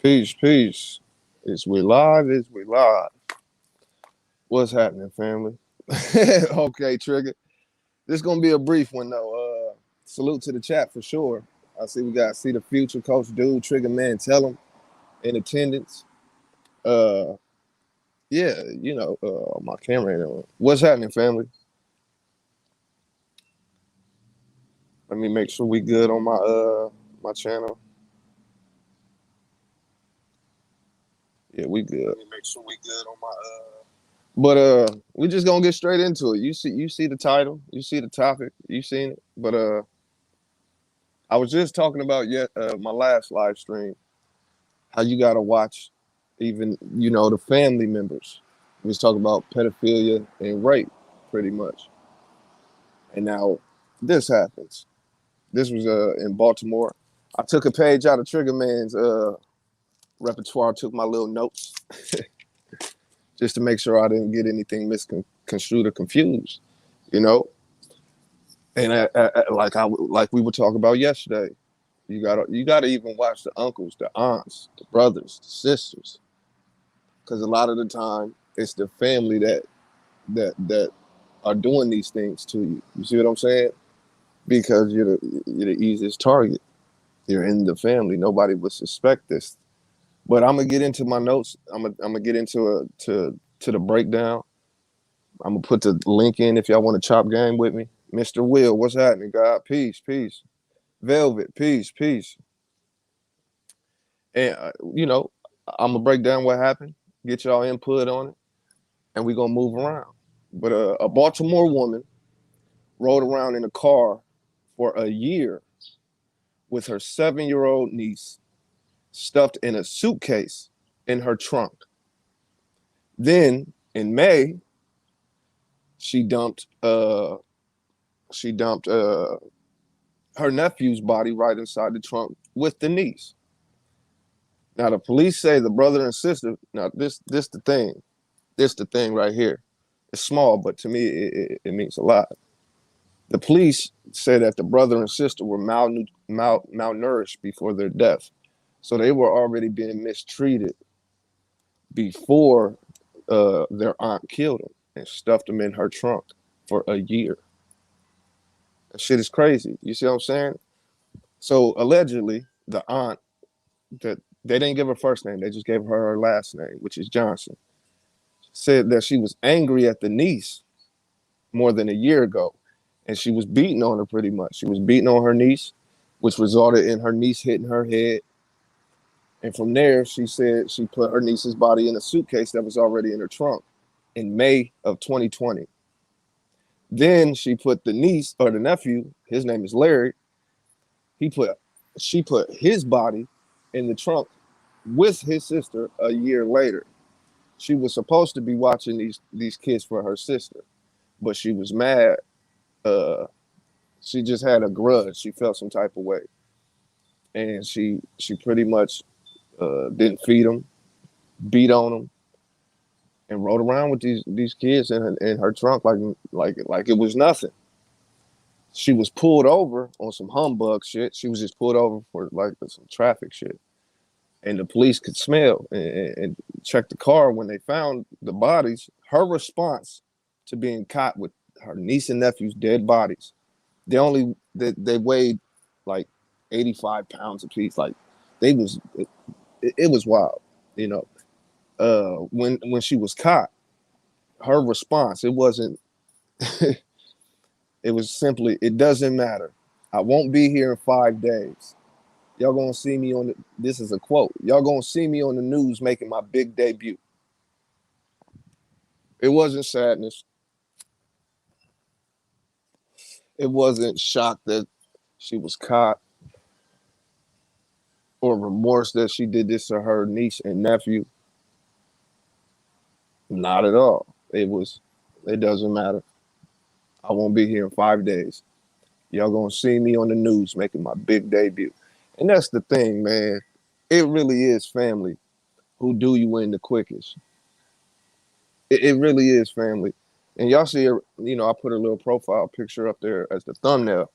Peace, peace. Is we live? Is we live? What's happening, family? Okay, Trigger. This gonna be a brief one though. Salute to the chat for sure. I see we got see the future coach dude, Trigger man, tell him in attendance. Uh, yeah, my camera ain't on. What's happening, family? Let me make sure we good on my channel. Yeah, we good. Let me make sure we good on my. But we just gonna get straight into it. You see the title, you see the topic, you seen it. But I was just talking about yet my last live stream how you gotta watch even the family members. We was talking about pedophilia and rape, pretty much. And now this happens. This was in Baltimore. I took a page out of Trigger Man's repertoire, took my little notes just to make sure I didn't get anything misconstrued or confused. You know, and like we were talking about yesterday, you gotta even watch the uncles, the aunts, the brothers, the sisters, because a lot of the time it's the family that are doing these things to you. You see what I'm saying? Because you're the easiest target. You're in the family. Nobody would suspect this. But I'm gonna get into my notes. I'm gonna get into to the breakdown. I'm gonna put the link in if y'all want to chop game with me. Mr. Will, what's happening, God? Peace, peace. Velvet, peace, peace. And I'm gonna break down what happened, get y'all input on it, and we gonna move around. But a Baltimore woman rode around in a car for a year with her 7-year-old niece stuffed in a suitcase in her trunk. Then in May, she dumped her nephew's body right inside the trunk with the niece. Now the police say the brother and sister. Now this the thing. This the thing right here. It's small, but to me it means a lot. The police say that the brother and sister were malnourished before their death, so they were already being mistreated before their aunt killed them and stuffed them in her trunk for a year. That shit is crazy. You see what I'm saying? So allegedly, the aunt that they didn't give her first name, they just gave her her last name, which is Johnson, said that she was angry at the niece more than a year ago, and she was beating on her pretty much. She was beating on her niece, which resulted in her niece hitting her head. And from there, she said she put her niece's body in a suitcase that was already in her trunk in May of 2020. Then she put the niece or the nephew, his name is Larry. He put she put his body in the trunk with his sister a year later. She was supposed to be watching these kids for her sister, but she was mad. Uh, she just had a grudge. She felt some type of way, and she pretty much didn't feed them, beat on them, and rode around with these kids in her trunk like it was nothing. She was pulled over on some humbug shit. She was just pulled over for like some traffic shit, and the police could smell and check the car when they found the bodies. Her response to being caught with her niece and nephew's dead bodies. They weighed like 85 pounds apiece. Like they was it was wild, you know. When she was caught, her response it wasn't. It was simply, it doesn't matter. I won't be here in 5 days. Y'all gonna see me on the, this is a quote. Y'all gonna see me on the news making my big debut. It wasn't sadness. It wasn't shock that she was caught or remorse that she did this to her niece and nephew. Not at all. It doesn't matter. I won't be here in 5 days. Y'all gonna see me on the news making my big debut. And that's the thing, man. It really is family who do you in the quickest. It really is family. And y'all see her, I put her little profile picture up there as the thumbnail.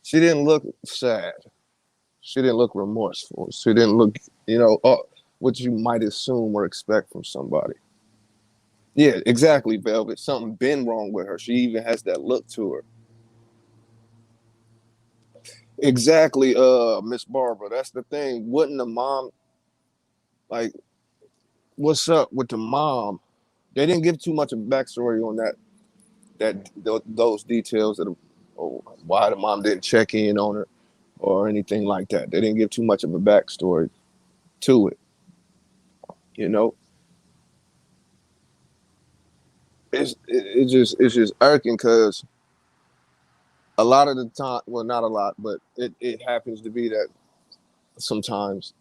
She didn't look sad. She didn't look remorseful. She didn't look You know, what you might assume or expect from somebody. Yeah, exactly, Velvet. Something been wrong with her. She even has that look to her. Exactly, Miss Barbara. That's the thing. Wouldn't the mom like what's up with the mom? They didn't give too much of a backstory on those details of why the mom didn't check in on her or anything like that. They didn't give too much of a backstory to it. You know, it's just irking because a lot of the time, well, not a lot, but it happens to be that sometimes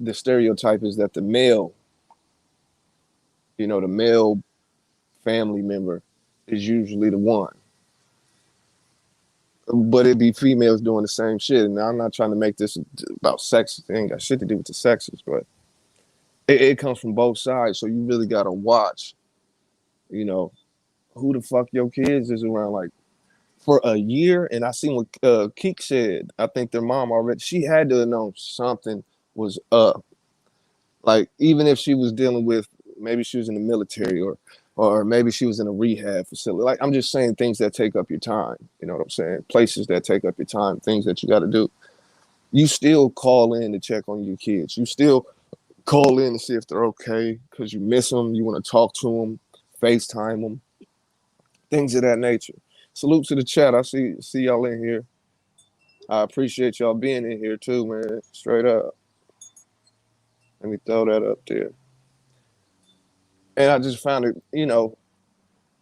the stereotype is that the male family member is usually the one, but it be females doing the same shit. Now I'm not trying to make this about sex. It ain't got shit to do with the sexes, but it comes from both sides. So you really gotta watch, you know, who the fuck your kids is around. Like for a year, and I seen what Keek said. I think their mom already. She had to have known something was up. Like even if she was dealing with, maybe she was in the military or maybe she was in a rehab facility. Like I'm just saying things that take up your time. You know what I'm saying? Places that take up your time, things that you got to do. You still call in to check on your kids. You still call in to see if they're okay because you miss them. You want to talk to them, FaceTime them, things of that nature. Salute to the chat. I see y'all in here. I appreciate y'all being in here too, man. Straight up. Let me throw that up there. And I just found it,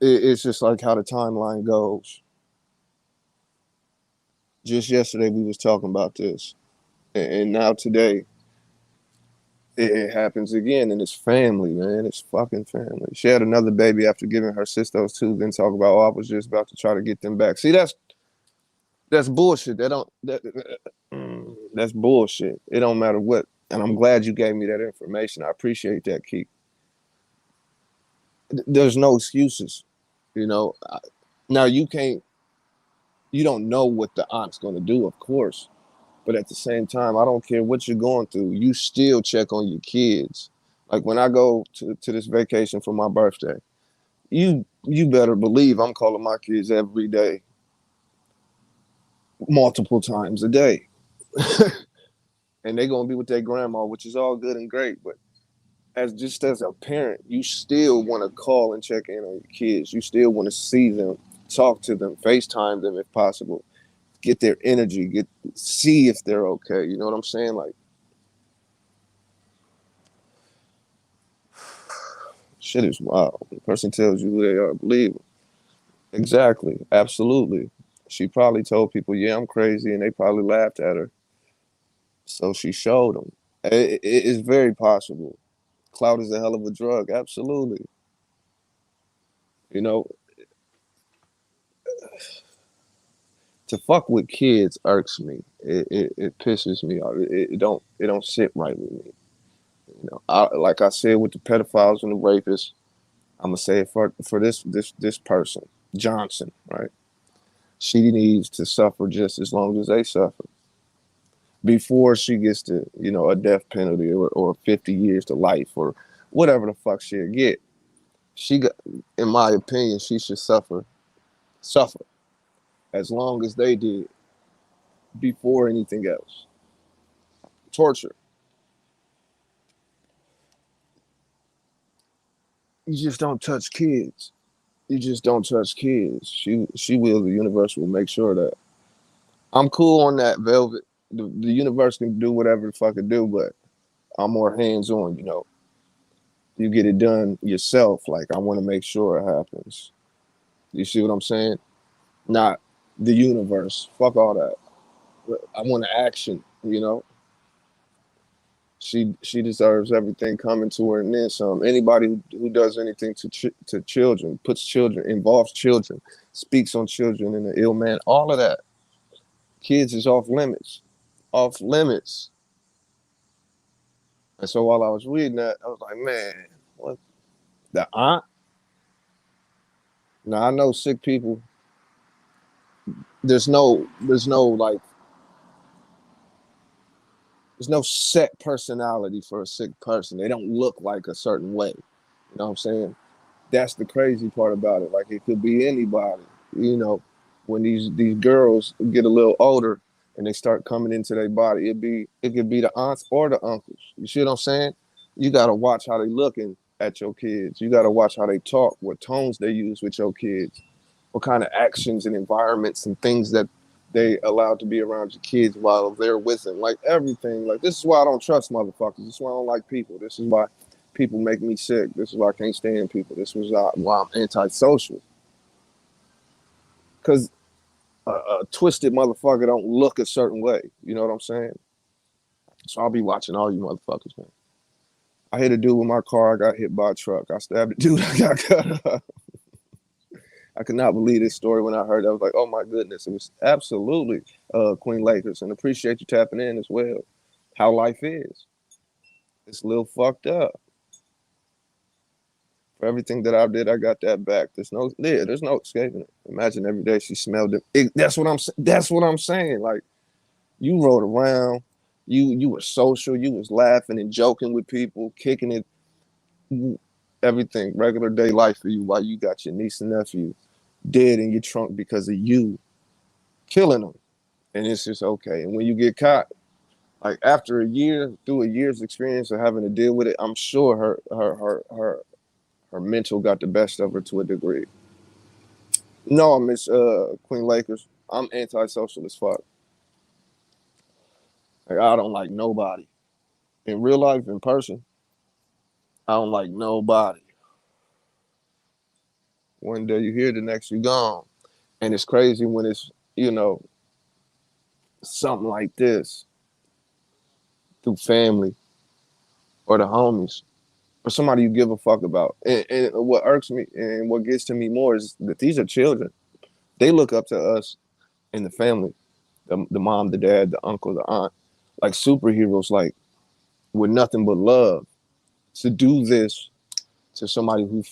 it's just like how the timeline goes. Just yesterday we was talking about this, and now today it happens again, and it's family, man. It's fucking family. She had another baby after giving her sisters two. Then talk about, oh, I was just about to try to get them back. See, that's bullshit. That's bullshit. It don't matter what. And I'm glad you gave me that information. I appreciate that, Keith. There's no excuses, you know. Now you don't know what the aunt's going to do, of course. But at the same time, I don't care what you're going through. You still check on your kids. Like when I go to this vacation for my birthday, you better believe I'm calling my kids every day, multiple times a day. And they're gonna be with their grandma, which is all good and great. But as a parent, you still want to call and check in on your kids. You still want to see them, talk to them, FaceTime them if possible, get their energy, see if they're okay. You know what I'm saying? Like shit is wild. The person tells you who they are, believe them. Exactly. Absolutely. She probably told people, yeah, I'm crazy, and they probably laughed at her. So she showed them. It is very possible. Clout is a hell of a drug. Absolutely. You know, to fuck with kids irks me. It pisses me off. It don't sit right with me. You know, like I said with the pedophiles and the rapists, I'm gonna say it for this person, Johnson, right? She needs to suffer just as long as they suffer before she gets to, a death penalty or 50 years to life or whatever the fuck she'll get. She got, in my opinion, she should suffer as long as they did before anything else. Torture. You just don't touch kids. You just don't touch kids. She will. The universe will make sure that. I'm cool on that, Velvet. The universe can do whatever the fuck it do, but I'm more hands on. You get it done yourself. Like I want to make sure it happens. You see what I'm saying? Not the universe. Fuck all that. I want action. She deserves everything coming to her and then some. Anybody who does anything to children, puts children, involves children, speaks on children in an ill man, all of that. Kids is off limits, off limits. And so while I was reading that, I was like, man, what the aunt? Now I know sick people. There's no like There's no set personality for a sick person. They don't look like a certain way. You know what I'm saying? That's the crazy part about it. Like it could be anybody. You know, when these girls get a little older and they start coming into their body, it could be the aunts or the uncles. You see what I'm saying? You gotta watch how they looking at your kids. You gotta watch how they talk, what tones they use with your kids, what kind of actions and environments and things that they allow to be around your kids while they're with them. Like everything. Like this is why I don't trust motherfuckers. This is why I don't like people. This is why people make me sick. This is why I can't stand people. This is why I'm antisocial. Because a twisted motherfucker don't look a certain way. You know what I'm saying? So I'll be watching all you motherfuckers, man. I hit a dude with my car. I got hit by a truck. I stabbed a dude. I got cut up. I could not believe this story when I heard it. I was like, oh my goodness. It was absolutely Queen Lakers. And appreciate you tapping in as well. How life is. It's a little fucked up. For everything that I did, I got that back. There's no escaping it. Imagine every day she smelled it. That's what I'm saying. Like you rode around, you were social, you was laughing and joking with people, kicking it, everything, regular day life for you while you got your niece and nephew dead in your trunk because of you killing them. And it's just okay. And when you get caught, like after a year, through a year's experience of having to deal with it, I'm sure her mental got the best of her to a degree. No, Miss Queen Lakers. I'm antisocial as fuck. Like I don't like nobody. In real life, in person, I don't like nobody. One day you here, the next you gone. And it's crazy when it's, you know, something like this through family or the homies or somebody you give a fuck about. And what irks me and what gets to me more is that these are children. They look up to us in the family, the mom, the dad, the uncle, the aunt, like superheroes, like with nothing but love. To do this to somebody who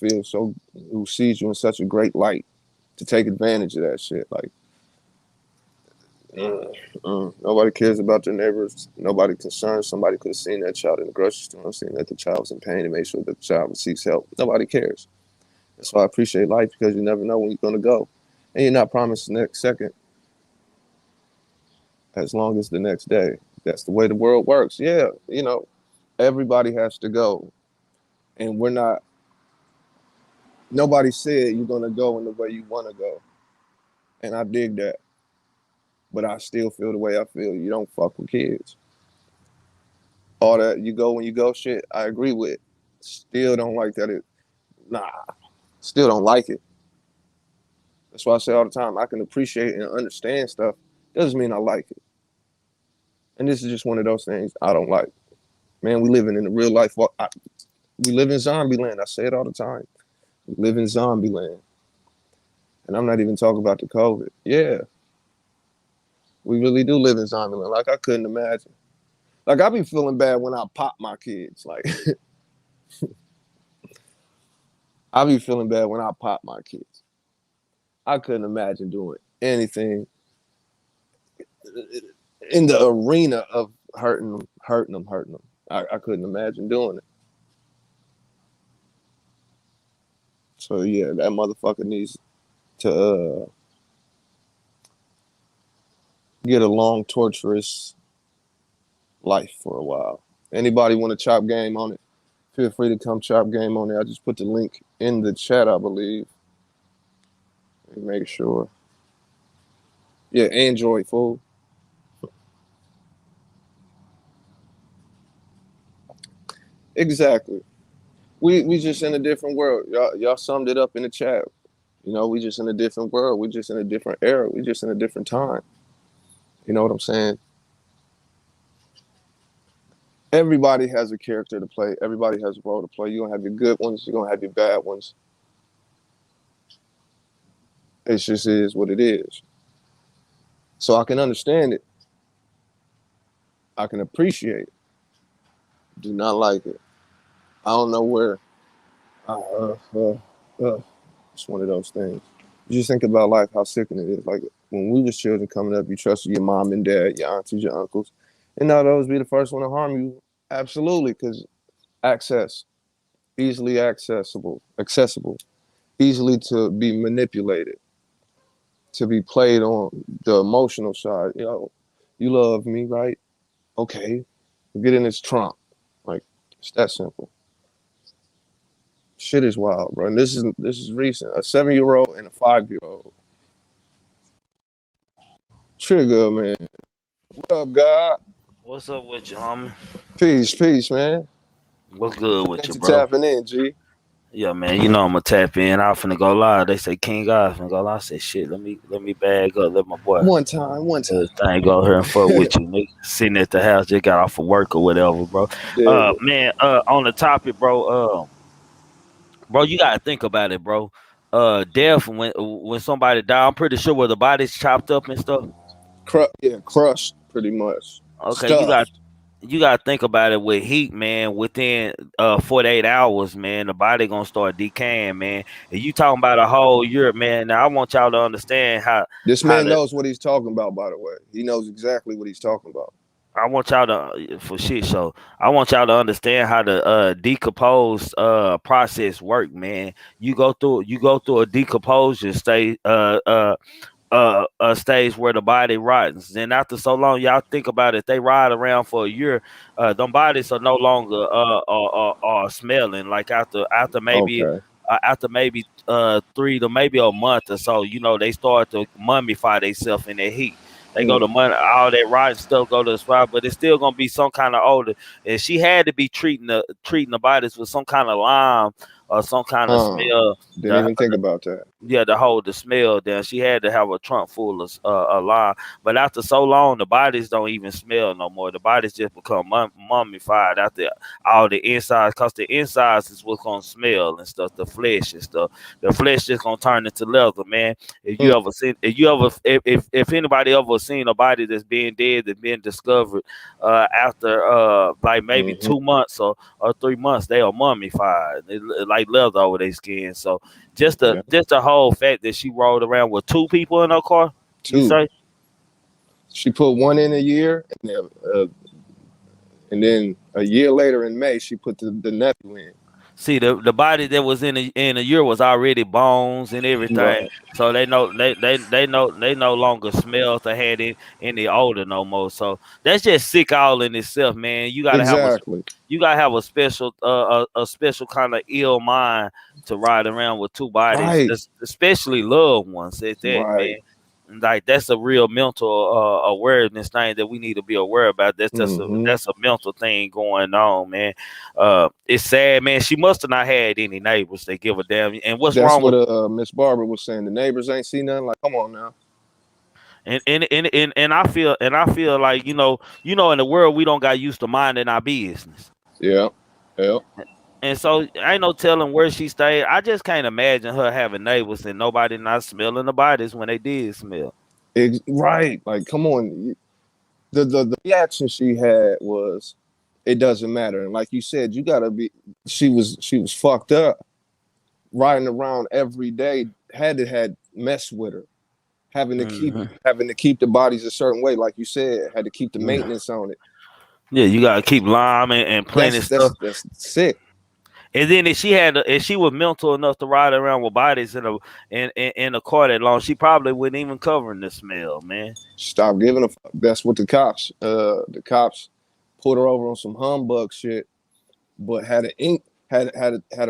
sees you in such a great light, to take advantage of that shit, like nobody cares about their neighbors. Nobody concerned. Somebody could have seen that child in the grocery store and seen that the child was in pain and made sure that the child seeks help. Nobody cares. That's why I appreciate life, because you never know when you're going to go. And you're not promised the next second as long as the next day. That's the way the world works. Yeah, everybody has to go. And nobody said you're going to go in the way you want to go. And I dig that. But I still feel the way I feel. You don't fuck with kids. All that you go when you go shit, I agree with. Still don't like that. Nah, still don't like it. That's why I say all the time, I can appreciate and understand stuff. Doesn't mean I like it. And this is just one of those things I don't like. Man, we living in a real life. We live in zombie land. I say it all the time. We live in zombie land. And I'm not even talking about the COVID. Yeah, we really do live in zombie land. Like I couldn't imagine. Like I be feeling bad when I pop my kids. Like I be feeling bad when I pop my kids. I couldn't imagine doing anything in the arena of hurting them. I couldn't imagine doing it. So yeah, that motherfucker needs to get a long, torturous life for a while. Anybody want to chop game on it? Feel free to come chop game on it. I just put the link in the chat, I believe. Make sure. Yeah, Android fool. Exactly. We just in a different world. Y'all summed it up in the chat. We just in a different world. We just in a different era. We just in a different time. You know what I'm saying? Everybody has a character to play. Everybody has a role to play. You're gonna have your good ones. You're gonna have your bad ones. It just is what it is. So I can understand it. I can appreciate it. Do not like it. I don't know where. It's one of those things. You just think about life, how sickening it is. Like when we was children coming up, you trusted your mom and dad, your aunties, your uncles, And now those be the first one to harm you. Absolutely, because access, easily accessible, easily to be manipulated, to be played on the emotional side. You love me, right? Okay, get in this trunk. Like, it's that simple. Shit is wild, bro. And this is recent. A 7-year old and a 5-year old. Trigger, man. What up, God? What's up with you, homie? Peace, peace, man. What's good with Appreciate you, you bro? tapping in, G. Yeah, man. You know I'm gonna tap in. I finna go live. They say King God finna go live. I said shit. Let me bag up. Let my boy One time. thing go here and fuck with you, nigga. Sitting at the house, just got off of work or whatever, bro. Dig it. Man. On the topic, bro. Bro, you gotta think about it, bro. Death when somebody die, I'm pretty sure where the body's chopped up and stuff. Yeah, crushed, pretty much. Okay, Stuffed. you gotta think about it with heat, man. Within 48 hours, man, the body gonna start decaying, man. And you talking about a whole year, man. Now I want y'all to understand This how man the knows what he's talking about, by the way. He knows exactly what he's talking about. I want y'all to for shit show. I want y'all to understand how the decompose process work, man. You go through a decomposure state a stage where the body rottens. Then after so long, y'all think about it, they ride around for a year, them bodies are no longer are smelling like Okay. after maybe 3 to maybe a month or so, they start to mummify themselves in that heat. They go to Mm. all that rotten stuff go to the spot, but it's still gonna be some kind of odor. And she had to be treating the bodies with some kind of lime or some kind of Huh. smell. Didn't even think about that. Yeah, to hold the smell down. She had to have a trunk full of a lime. But after so long, the bodies don't even smell no more. The bodies just become mummified after all the insides, cause the insides is what's gonna smell and stuff. The flesh and stuff. The flesh just gonna turn into leather, man. Mm. If anybody ever seen a body that's being dead that's been discovered after like maybe Hmm. 2 months or 3 months, they are mummified. Like leather over their skin. So Yeah. just the whole fact that she rode around with two people in her car, you Two. say? She put one in a year, and then a year later in May, she put the nephew in. See, the body that was in a year was already bones and everything, Right. so they no longer smell to had any odor no more. So that's just sick all in itself, man. Exactly. You gotta have a special a special kind of ill mind to ride around with two bodies, Right. especially loved ones at that, Right. man. Like that's a real mental awareness thing that we need to be aware about. Hmm. That's a mental thing going on, man. It's sad, man. She must have not had any neighbors that give a damn. And what's That's wrong what with Miss Barbara was saying. The neighbors ain't see nothing. Like, come on now. and I feel like in the world we don't got used to minding our business. Yeah. Yeah. And so ain't no telling where she stayed. I just can't imagine her having neighbors and nobody not smelling the bodies when they did smell. Right. Like, come on. The reaction she had was, it doesn't matter. And like you said, you gotta be. She was fucked up, riding around every day. Had mess with her, having to keep Hmm. having to keep the bodies a certain way. Like you said, had to keep the Yeah. maintenance on it. Yeah, you gotta keep liming and plenty That's stuff. that's that's sick. And then if she was mental enough to ride around with bodies in a car that long, she probably wouldn't even cover in the smell, man. Stop giving a fuck. That's what the cops put her over on some humbug shit, but had a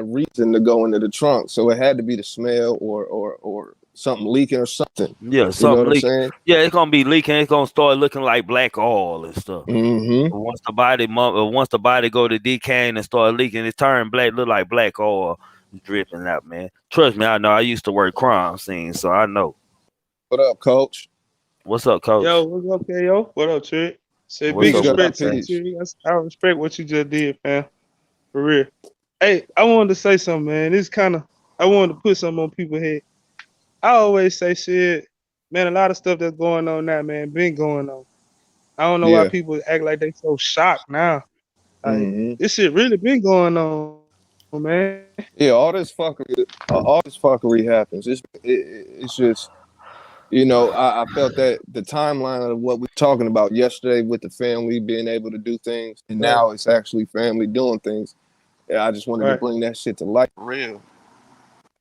reason to go into the trunk. So it had to be the smell or something leaking or something. Yeah, You know something what I'm leaking. saying? Yeah, it's gonna be leaking. It's gonna start looking like black oil and stuff. Mm-hmm. Once the body go to decaying and start leaking, it turn black, look like black oil dripping out, man. Trust me, I know. I used to work crime scenes, so I know. What up, coach? What's up, Yo, coach? what's up, yo? What up, Trick? Say What's big Peace, up with God, respect you, to you, man? peace. Trick. I respect what you just did, man. For real. Hey, I wanted to say something, man. I wanted to put something on people's head. I always say shit, man. A lot of stuff that's going on now, man, been going on. I don't know why Yeah. people act like they so shocked now. Like Mm-hmm. this shit really been going on, man. Yeah. All this fuckery happens. It's just I felt that the timeline of what we were talking about yesterday with the family being able to do things, and Right, now it's actually family doing things. Yeah, I just wanted to right. bring that shit to light for real.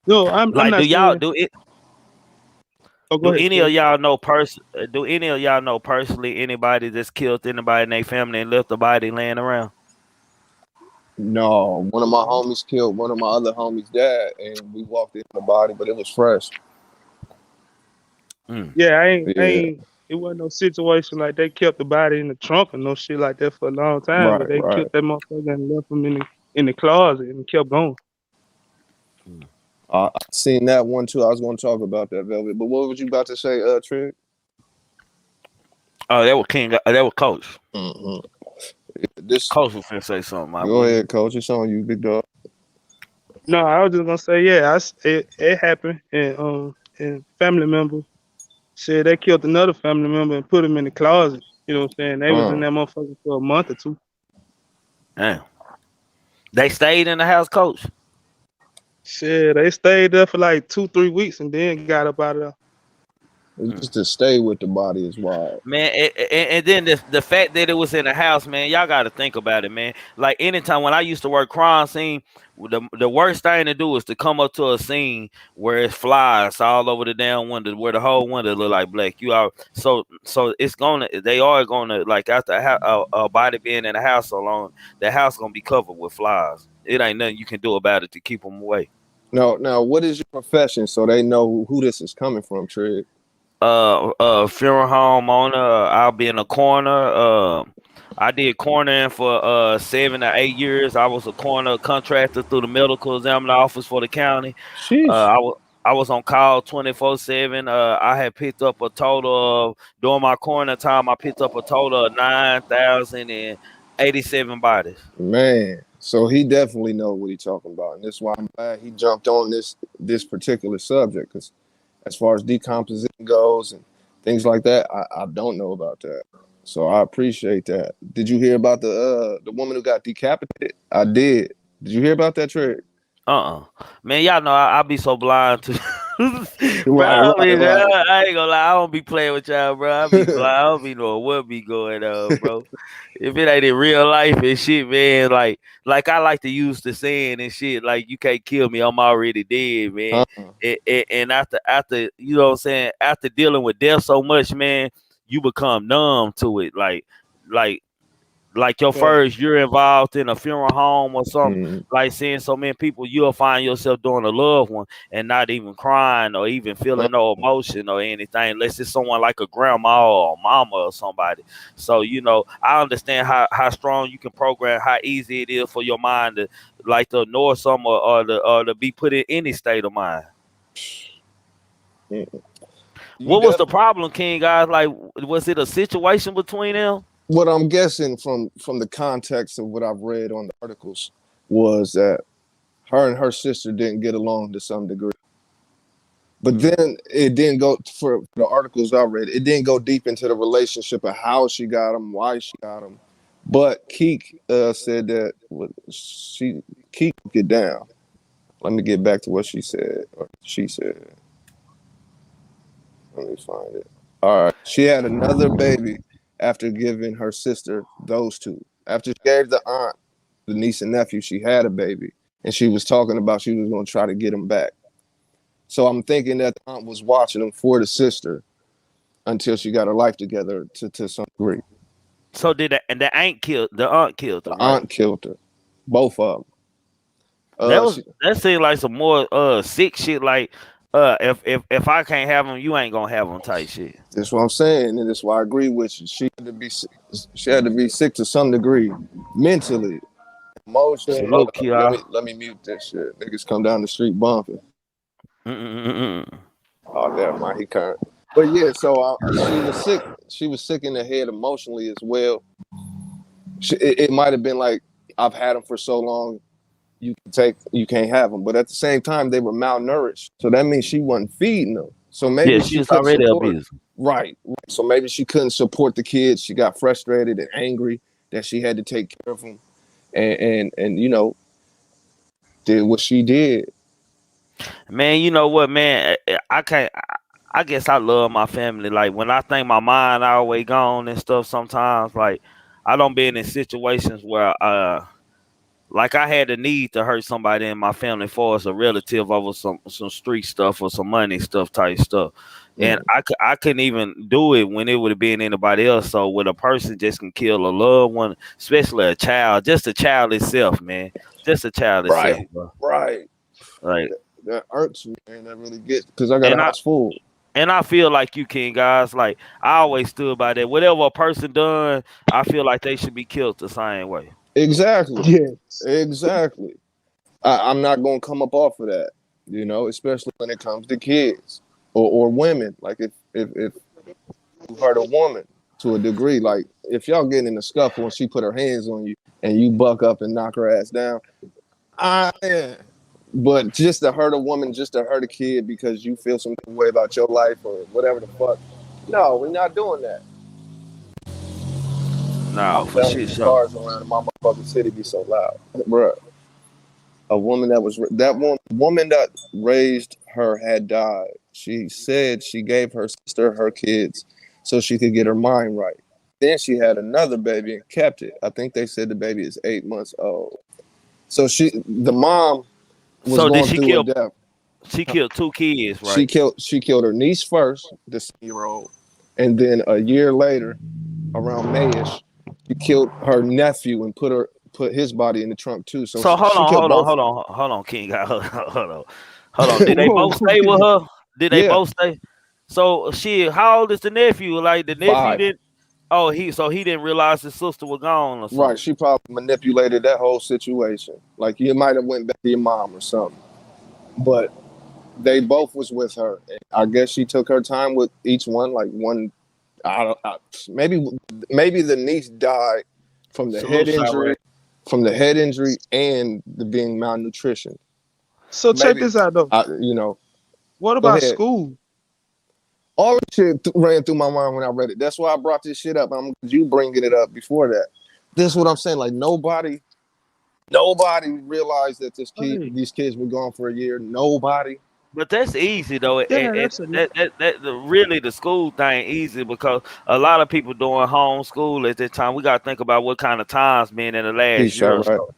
No, I'm Like, not saying. Oh, go do ahead, any of King. y'all know do any of y'all know personally anybody that's killed anybody in their family and left the body laying around? No, one of my homies killed one of my other homies' dad, and we walked in the body, but it was fresh. Mm. Yeah, I Yeah, ain't. It wasn't no situation like they kept the body in the trunk or no shit like that for a long time, but right, they right. killed that motherfucker and left him in the closet and kept going. Mm. I seen that one too. I was going to talk about that, Velvet. But what was you about to say, Trick? Oh, that was King. That was Coach. Mm-hmm. This, Coach was finna say something, my go boy. ahead, coach. It's on you, big dog. No, I was just gonna say, yeah, it happened, and family member said they killed another family member and put him in the closet. You know what I'm saying? They was in Uh, that motherfucker for a month or two. Damn. They stayed in the house, Coach. Shit, they stayed there for like 2, 3 weeks and then got up out of there. Mm. just to stay with the body is wild. Man, and then the fact that it was in the house, man, y'all got to think about it, man. Like anytime when I used to work crime scene, the worst thing to do is to come up to a scene where it's flies all over the damn window, where the whole window look like black. You are so they are gonna like after a body being in the house so long, the house gonna be covered with flies. It ain't nothing you can do about it to keep them away. Now, what is your profession so they know who this is coming from, Trick? Funeral home owner. I'll be in the corner. I did coroner for 7 to 8 years. I was a coroner contractor through the medical examiner office for the county. Sheesh. I was on call 24/7. I had picked up a total of during my coroner time. I picked up a total of 9,087 bodies. Man, so he definitely know what he's talking about, and that's why I'm glad he jumped on this particular subject. Because as far as decomposition goes and things like that, I don't know about that. So I appreciate that. Did you hear about the woman who got decapitated? I did. Did you hear about that, Trick? Man, y'all know I be so blind to bro. Right, I, right, mean, right. I ain't gonna lie, I don't be playing with y'all, bro. I be blind. I don't be knowing what be going on, bro. If it ain't in real life and shit, man, like I like to use the saying and shit, like you can't kill me, I'm already dead, man. Huh? And after you know what I'm saying, after dealing with death so much, man, you become numb to it. Like like your Right. first you're involved in a funeral home or something, Mm, like seeing so many people, you'll find yourself doing a loved one and not even crying or even uh, feeling no emotion or anything, unless it's someone like a grandma or mama or somebody. So I understand how strong you can program, how easy it is for your mind to like to ignore some or to be put in any state of mind. mm. You What was the definitely. problem, King, guys? Like, was it a situation between them? What I'm guessing from the context of what I've read on the articles was that her and her sister didn't get along to some degree. But Mm. then it didn't go for the articles I read. It didn't go deep into the relationship of how she got him, why she got him. But Keek said that Keek took it down. Let me get back to what she said. Or she said. Let me find it. All right. She had another baby after giving her sister those two. After she gave the aunt the niece and nephew, she had a baby, and she was talking about she was going to try to get him back. So I'm thinking that the aunt was watching him for the sister until she got her life together to some degree. So did and the aunt killed The him, right? aunt killed her, both of them. That was She, that seemed like some more sick shit. Like if I can't have them, you ain't gonna have them type shit. that's what I'm saying, and that's why I agree with you. She had to be sick to some degree, mentally, emotionally. Hold Salute, up, Kia. let me mute this shit. Niggas come down the street bumping. Mm-mm-mm-mm. Oh, never mind. He can't. But yeah, so she was sick. She was sick in the head emotionally as well. It might have been like, I've had them for so long, you can't have them. But at the same time, they were malnourished, so that means she wasn't feeding them. So Yeah, maybe she she was couldn't already support. abused. Right. So maybe she couldn't support the kids. She got frustrated and angry that she had to take care of them, and did what she did. Man, you know what, man? I can't. I guess I love my family. Like when I think my mind always gone and stuff. Sometimes, like I don't been in situations where like I had the need to hurt somebody in my family for as a relative over some street stuff or some money stuff type stuff. And Mm, I couldn't even do it when it would have been anybody else. So when a person just can kill a loved one, especially a child, just a child itself, man, just a child itself, right, bro. right. Like, That irks me, man. That really gets because I got a and I house full. and I feel like you can, guys. Like I always stood by that. Whatever a person done, I feel like they should be killed the same way. Exactly, Yes. exactly. I'm not gonna come up off of that, especially when it comes to kids or women. Like if you hurt a woman to a degree, like if y'all getting in a scuffle and she put her hands on you and you buck up and knock her ass down, yeah. But just to hurt a woman, just to hurt a kid because you feel some way about your life or whatever the fuck. No, we're not doing that. No, I'm for telling shit, you, sure. cars around my motherfucking city be so loud, bruh. A woman woman that raised her had died. She said she gave her sister her kids so she could get her mind right. Then she had another baby and kept it. I think they said the baby is 8 months old. So the mom was So did going she through a kill? death. She killed two kids, She right? killed her niece first, the 7 year old, and then a year later, around Mayish, she killed her nephew and put his body in the trunk too. So So hold she on, killed hold on, both hold of on, hold on, King. Hold on, hold on. Did they Whoa. both stay with her? Did they them. both stay? So shit, how old is the nephew? Like the nephew 5. didn't. Oh, he didn't realize his sister was gone or Right. something. She probably manipulated that whole situation. Like you might have went back to your mom or something. But they both was with her. And I guess she took her time with each one. Like one, I don't, maybe the niece died from the head Salute, injury, Chirac. and the being malnutrition. So check Maybe, this out though. I, you know, What go about ahead. school? All this shit ran through my mind when I read it. That's why I brought this shit up. I'm you bringing it up before that. This is what I'm saying. Like nobody realized that Right. these kids were gone for a year. Nobody. But that's easy though. Yeah, that's a Really the school thing easy because a lot of people doing homeschool at that time. We got to think about what kind of times been in the last Peace, year or right? so.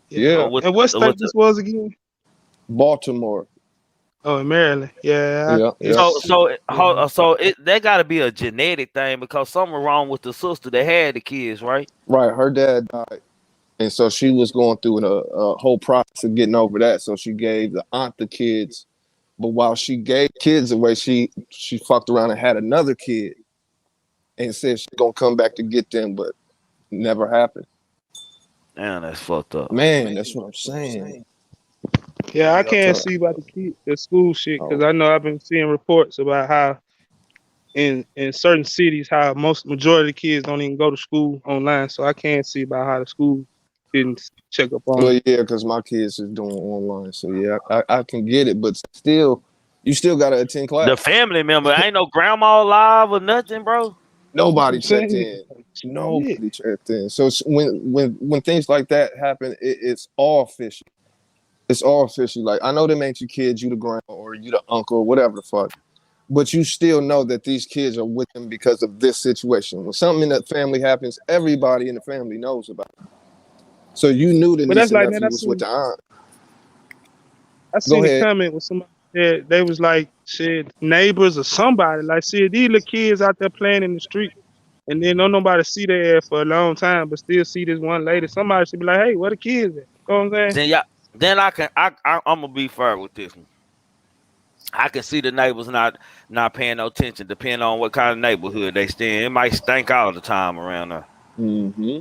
yeah. Yeah, With And what with state this was again? Baltimore. Oh, in Maryland. Yeah, Yeah, yeah. it's yeah. that got to be a genetic thing because something wrong with the sister that had the kids, right? Right. Her dad died, and so she was going through a whole process of getting over that. So she gave the aunt the kids, but while she gave kids away, she fucked around and had another kid, and said she's gonna come back to get them, but never happened. Man, that's fucked up. Man, that's what I'm saying. Yeah, I Yeah, I'm can't telling. see about the school shit because Oh, I know I've been seeing reports about how in certain cities how most majority of the kids don't even go to school online. So I can't see about how the school didn't check up on well, them. yeah, because my kids is doing online, so yeah, I can get it, but still, you still gotta attend The class. family member ain't no grandma alive or nothing, bro. That's what Nobody I'm checked saying. in. Like, shit. Nobody checked in. So when things like that happen, it's all fishy. It's all fishy. Like I know them ain't your kids, you the grandma or you the uncle or whatever the fuck, but you still know that these kids are with them because of this situation. When something in the family happens, everybody in the family knows about it. So you knew the But niece that's and like, man, nephew was with the aunt. I Go seen a ahead. comment with somebody that they was like, shit, neighbors or somebody, like, shit, these little kids out there playing in the street, and then don't nobody see their ass for a long time, but still see this one lady. Somebody should be like, hey, where the kids at? You know what I'm saying? Then yeah, then I'm gonna be fair with this one. I can see the neighbors not paying no attention, depending on what kind of neighborhood they stay in. It might stink all the time around there. Mm-hmm.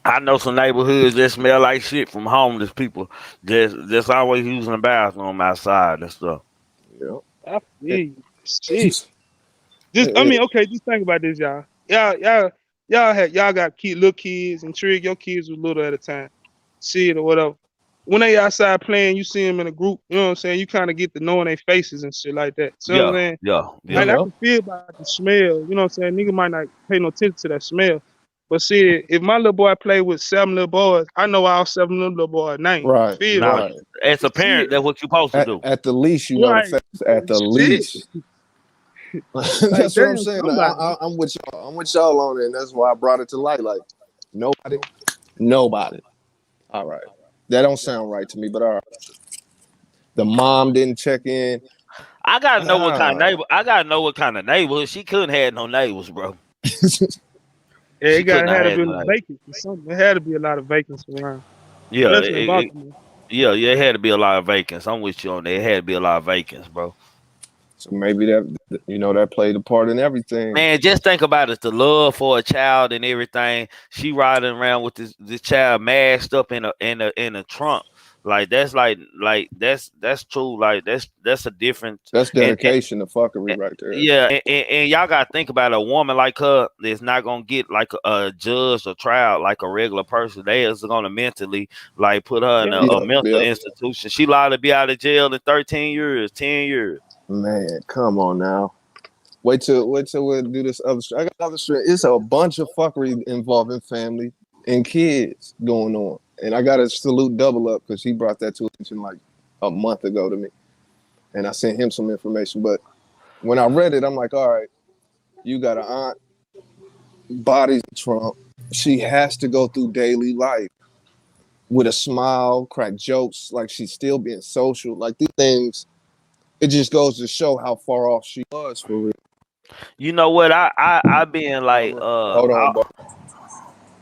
I know some neighborhoods that smell like shit from homeless people just always using the bathroom outside and stuff. Yeah. I feel you. Shit. Just, I Eh, mean, okay, just think about this, y'all. Y'all got little kids, and Trig, your kids was little at a time. Shit or whatever. When they outside playing, you see them in a group, you know what I'm saying? You kind of get to knowing their faces and shit like that. See what I'm Yeah, saying? yeah, yeah. And I yeah. can feel about the smell, you know what I'm saying? Nigga might not pay no attention to that smell. But see, if my little boy play with 7 little boys, I know all 7 of them little boys' names. You Right, feel me? Now, right. as a But shit, parent, that's what you're supposed to do. At the least, you know the right? facts. At the Shit, least, like that's what I'm damn, saying. somebody. I'm with y'all. I'm with y'all on it, and that's why I brought it to light. Like nobody, nobody. All right, that don't sound right to me. But all right, the mom didn't check in. I gotta know what kind of Ah, neighbor. I gotta know what kind of neighborhood. She couldn't have no neighbors, bro. Yeah, it She got couldn't have had to had be no a neighbors. vacant or something. It had to be a lot of vacancy around, Yeah, especially in Baltimore. yeah. It had to be a lot of vacants. I'm with you on that. It had to be a lot of vacants, bro. so maybe that that played a part in everything. Man, just think about it. The love for a child and everything. She riding around with this child mashed up in a trunk. Like that's true. Like that's a different That's and dedication to fuckery right there. yeah, and y'all gotta think about a woman like her that's not gonna get like a judge or trial like a regular person. They is gonna mentally like put her in Yeah, a Yep, mental yep. institution. She liable to be out of jail in 13 years, 10 years. Man, come on now. Wait till we do this other. I got other shit. It's a bunch of fuckery involving family and kids going on, and I got to salute Double Up because he brought that to attention like a month ago to me, and I sent him some information. But when I read it, I'm like, all right, you got an aunt, bodies Trump. She has to go through daily life with a smile, crack jokes, like she's still being social. Like these things, it just goes to show how far off she was for real. You know what? I been like Hold on, bro.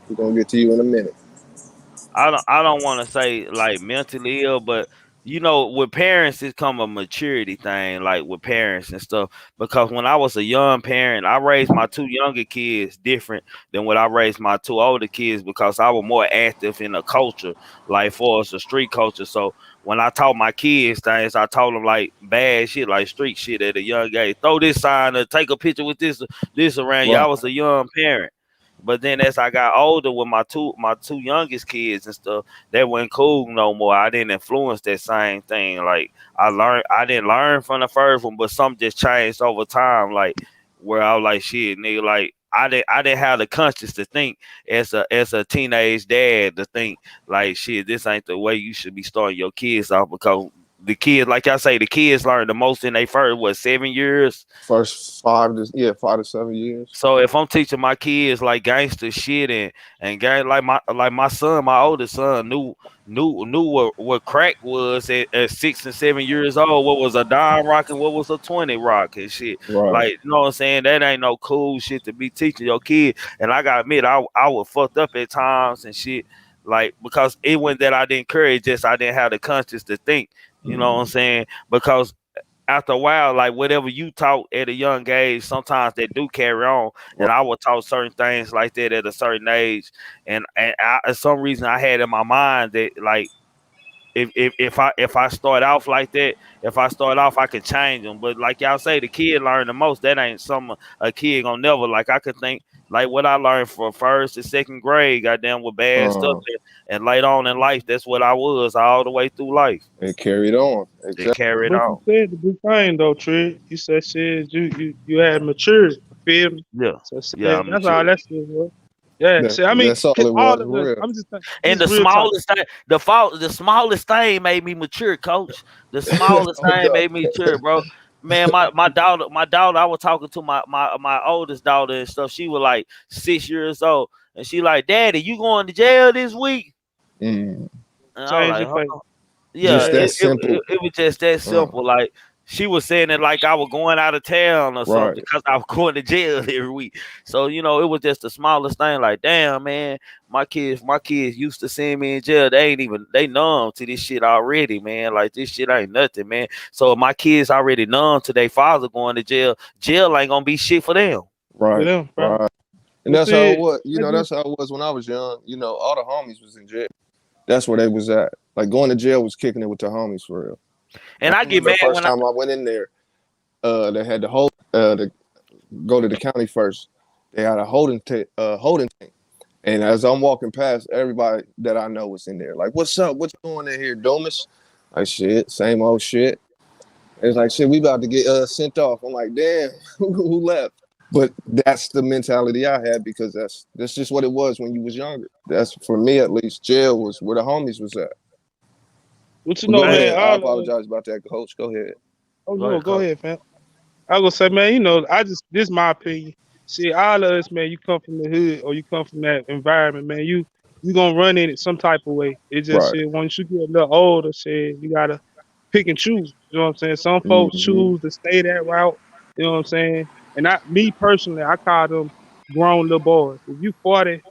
We're gonna get to you in a minute. I don't want to say like mentally ill, but with parents it come a maturity thing, like with parents and stuff. Because when I was a young parent, I raised my two younger kids different than what I raised my two older kids because I was more active in the culture, like for us a street culture. So when I taught my kids things, I told them like bad shit, like street shit at a young age. Throw this sign or take a picture with this around you. I Right, was a young parent. But then as I got older with my two youngest kids and stuff, they wasn't cool no more. I didn't influence that same thing. Like I didn't learn from the first one, but something just changed over time. Like where I was like, shit, nigga, like I didn't have the conscience to think as a teenage dad to think like shit, this ain't the way you should be starting your kids off because the kids, like I say, the kids learn the most in their first 7 years. first 5 to 7 years. So if I'm teaching my kids like gangster shit and gang like my son, my oldest son knew what crack was at 6 and 7 years old, what was a dime rock and what was a 20 rock and shit. Right, Like, you know what I'm saying? That ain't no cool shit to be teaching your kid. And I gotta admit, I was fucked up at times and shit. Like because it wasn't that I didn't encourage, just I didn't have the conscience to think. You know what I'm saying? Because after a while, like whatever you taught at a young age, sometimes they do carry on. right, And I was taught certain things like that at a certain age, and for some reason I had in my mind that like if I start off like that, if I start off, I can change them. But like y'all say, the kid learn the most. That ain't something a kid gonna never like. I could think like what I learned from first and second grade, goddamn, with bad stuff, uh, and later on in life, that's what I was all the way through life. and carried on. It Exactly. carried But you on. said the big thing though, Trey. You said shit. You had matured. You feel me? Yeah, So yeah, shit, I'm that's all mature. that shit was. Yeah, shit. I mean, That's all 'cause it was, all of for us. real. I'm just And this the real talk. smallest thing, the smallest thing made me mature, coach. The smallest No thing doubt. made me mature, bro. Man, my daughter, I was talking to my oldest daughter and stuff. She was like 6 years old, and she like, Daddy, you going to jail this week? Mm. And I was Change like, your face. yeah, Just Yeah. that it simple. it was just that Uh, simple. Like she was saying it like I was going out of town or right, something because I was going to jail every week. So it was just the smallest thing. Like, damn, man, my kids used to seeing me in jail. They numb to this shit already, man. Like this shit ain't nothing, man. So if my kids already numb to their father going to jail. Jail ain't gonna be shit for them. For right, them, bro. right. And But that's how it see, was. I just That's how it was when I was young. All the homies was in jail. That's where they was at. Like going to jail was kicking it with the homies for real. I And I get remember the mad first when I time I went in there. They had to hold to go to the county first. They had a holding tank. And as I'm walking past, everybody that I know was in there. Like, what's up? What's going in here, Domus? Like, shit, same old shit. It's like, shit, we about to get sent off. I'm like, damn, who left? But that's the mentality I had because that's just what it was when you was younger. That's for me at least. Jail was where the homies was at. What you But know, go Hey, man? ahead. I All apologize about that, coach. Go ahead. oh go no, ahead, go coach. ahead, fam. I gonna say, man, you know, I just this my opinion. See, all of us, man, you come from the hood or you come from that environment, man, you gonna run in it some type of way. It just Right. said once you get a little older, said you gotta pick and choose. You know what I'm saying? Some folks Hmm. choose to stay that route. You know what I'm saying? And me personally, I call them grown little boys. If you 40,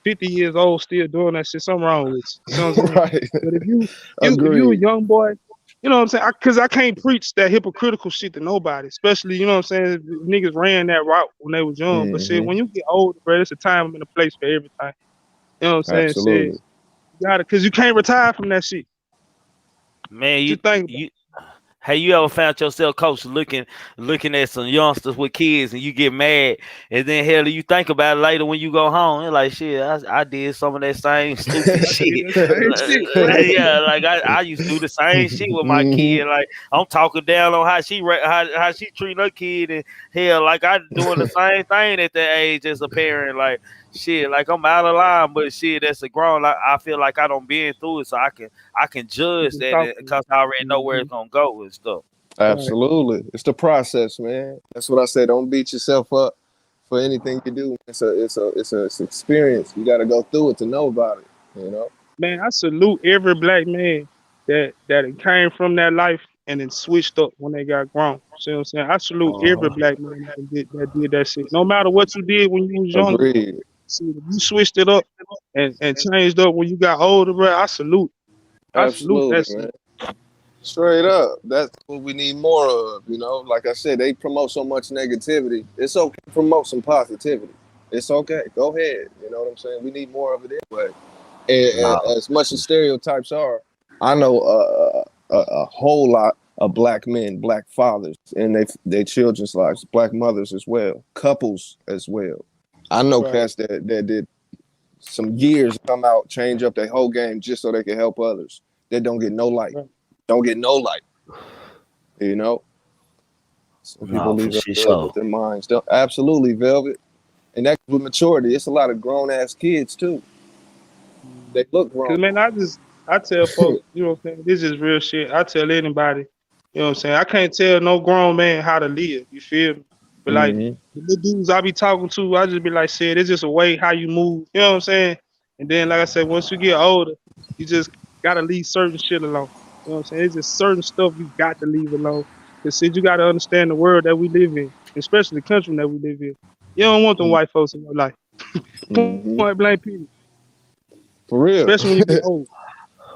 50 years old still doing that shit, something wrong with you. You know what I'm saying? Right. But if you a Agreed. young boy, you know what I'm saying? Cause I can't preach that hypocritical shit to nobody, especially, you know what I'm saying? Niggas ran that route when they was young. But shit, Hmm. when you get older, bro, it's a time and a place for everything. You know what I'm saying? Shit, Absolutely. you gotta, cause you can't retire from that shit. Man, What you you think about you Have you ever found yourself, coach, looking at some youngsters with kids and you get mad, and then hell, you think about it later when you go home, and like, shit, I did some of that same stupid it? I did shit. that same shit, bro. Yeah, like I used to do the same shit with my Hmm. kid. Like I'm talking down on how she treat her kid, and hell, like I doing the same thing at that age as a parent. Like shit, like I'm out of line, but shit, that's a grown. Like I feel like I don't been through it, so I can You judge can that talk to me. because I already know where Mhm. it's gonna go and stuff. Right. Absolutely. It's the process, man. That's what I say. Don't beat yourself up for anything you do. It's an experience. You got to go through it to know about it. You know. Man, I salute every black man that it came from that life and then switched up when they got grown. See what I'm saying? I salute every Uh-huh. black man that did that shit. No matter what you did when you was younger, Agreed. see if you switched it up and changed up when you got older, bro. I salute Absolutely, that man. shit. Straight up. That's what we need more of. You know, like I said, they promote so much negativity. It's okay to promote some positivity. It's okay. Go ahead. You know what I'm saying? We need more of it anyway. And No. as much as stereotypes are, I know a whole lot of black men, black fathers, and their children's lives, black mothers as well, couples as well. I know Right. cats that did some years come out, change up their whole game just so they can help others. They don't get no light. Right. Don't get no light. You know. Some people No, for leave it shit good show. with their minds. Absolutely, Velvet. And that's with maturity. It's a lot of grown ass kids too. They look grown. Cause man, I tell folks, you know what I'm saying, this is real shit. I tell anybody, you know what I'm saying, I can't tell no grown man how to live. You feel me? But like Hmm. the little dudes I be talking to, I just be like, shit, it's just a way how you move. You know what I'm saying? And then like I said, once you get older, you just gotta leave certain shit alone. You know what I'm saying? It's just certain stuff you got to leave alone. Cause shit, you gotta understand the world that we live in, especially the country that we live in. You don't want them white folks in your life. Hmm. Point blank period. For real. Especially when you get old.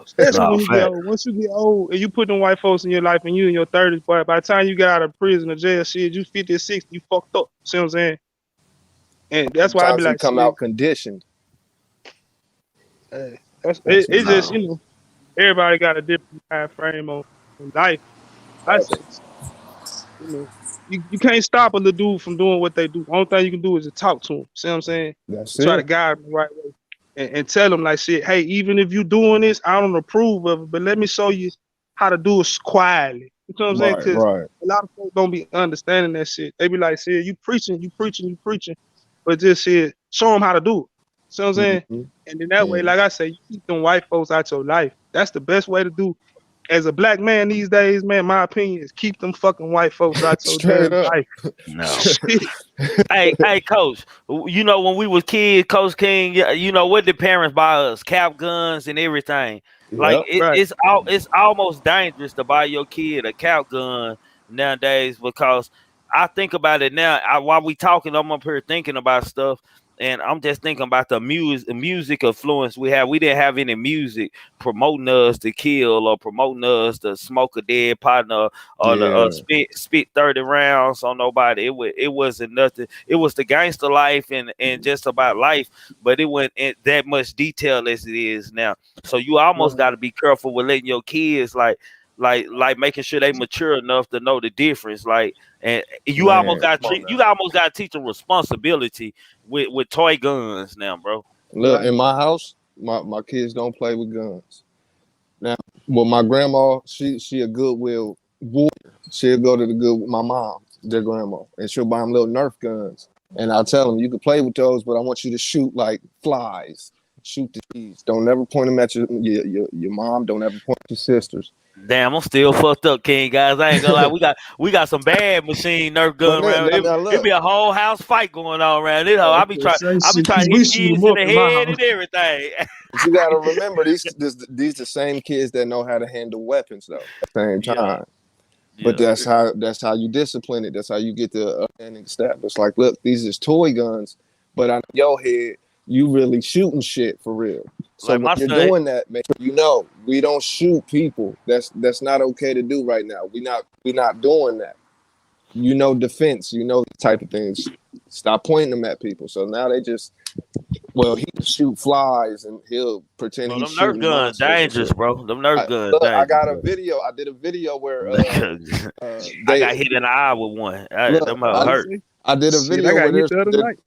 Especially No, when you get fact. old. Once you get old and you put them white folks in your life and you in your 30s, boy, by the time you get out of prison or jail, shit, you 50 or 60, you fucked up. See what I'm saying? And that's why I be Sometimes we like, come shit, out conditioned. That's it's just, No. everybody got a different time frame on life. I say, you know, you can't stop a little dude from doing what they do. Only thing you can do is to talk to him. See what I'm saying? that's And try to it. guide him the right way. And tell them like shit, hey, even if you doing this, I don't approve of it, but let me show you how to do it quietly. You know what I'm saying? Right, Because right. a lot of folks don't be understanding that shit. They be like, shit, you preaching, you preaching, you preaching, but just shit, show them how to do it. See what I'm saying? Hmm. And then that way, Hmm. like I say, you keep them white folks out your life. That's the best way to do. As a black man these days, man, my opinion is keep them fucking white folks out your Straight damn up. life. No. Shit. Hey, coach. You know when we was kids, Coach King. You know what did parents buy us? Cap guns and everything. Like Yep. Right. it's almost dangerous to buy your kid a cap gun nowadays because I think about it now. While we talking, I'm up here thinking about stuff, and I'm just thinking about the music influence we have. We didn't have any music promoting us to kill or promoting us to smoke a dead partner or the Yeah. spit 30 rounds on nobody. It wasn't nothing. It was the gangster life and just about life, but it wasn't in that much detail as it is now. So you almost Right. got to be careful with letting your kids like making sure they mature enough to know the difference. Like, and you almost Man, got come on treat now. you almost got to teach them responsibility with toy guns now, bro. Look, Right. in my house, my kids don't play with guns. Now, well, my grandma, she a goodwill warrior. She'll go to the good. My mom. their grandma, and she'll buy them little Nerf guns. And I'll tell them, you can play with those, but I want you to shoot like flies. Shoot the cheese. Don't ever point them at your mom. Don't ever point at your sisters. Damn, I'm still fucked up, King guys. I ain't gonna lie. We got some bad machine Nerf But gun around. It look, be a whole house fight going on around this hoe. Say I be shit, trying cause to we hit shoot kids them in up the in my head house. and everything. but you got to remember these the same kids that know how to handle weapons though. At the same Yeah, time. But yeah. that's how you discipline it. That's how you get the understanding step. It's like, look, these is toy guns, but on your head, you really shooting shit for real. So Like when my you're son. doing that, make sure you know we don't shoot people. That's not okay to do right now. We not doing that. You know defense. You know the type of things. Stop pointing them at people. So now they just he can shoot flies and he'll pretend Bro, he's them Nerf shooting guns monsters and dangerous, shit. bro. Them Nerf guns Look, I dangerous, got a bro. video. I did a video where I they got hit in the eye with one. look. Them hoe You hurt. see? I did a Shit, I video got where hit the other night.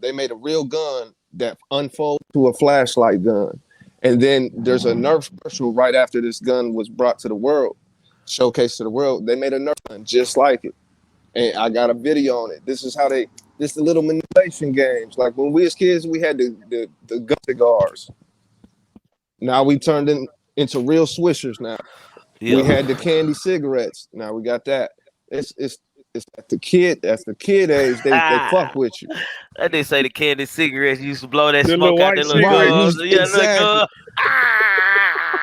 they made a real gun that unfolds to a flashlight gun, and then there's a Nerf commercial right after this gun was brought to the world, showcased to the world. They made a Nerf gun just like it, and I got a video on it. This is how they this the little manipulation games. Like when we was kids, we had the gun cigars. Now we turned into real swishers. Now we Yeah. had the candy cigarettes. Now we got that. It's at the kid age they fuck with you. That they say the candy cigarettes used to blow that The little smoke out white their little Right, cigarette. you guns. Yeah, little exactly. gun.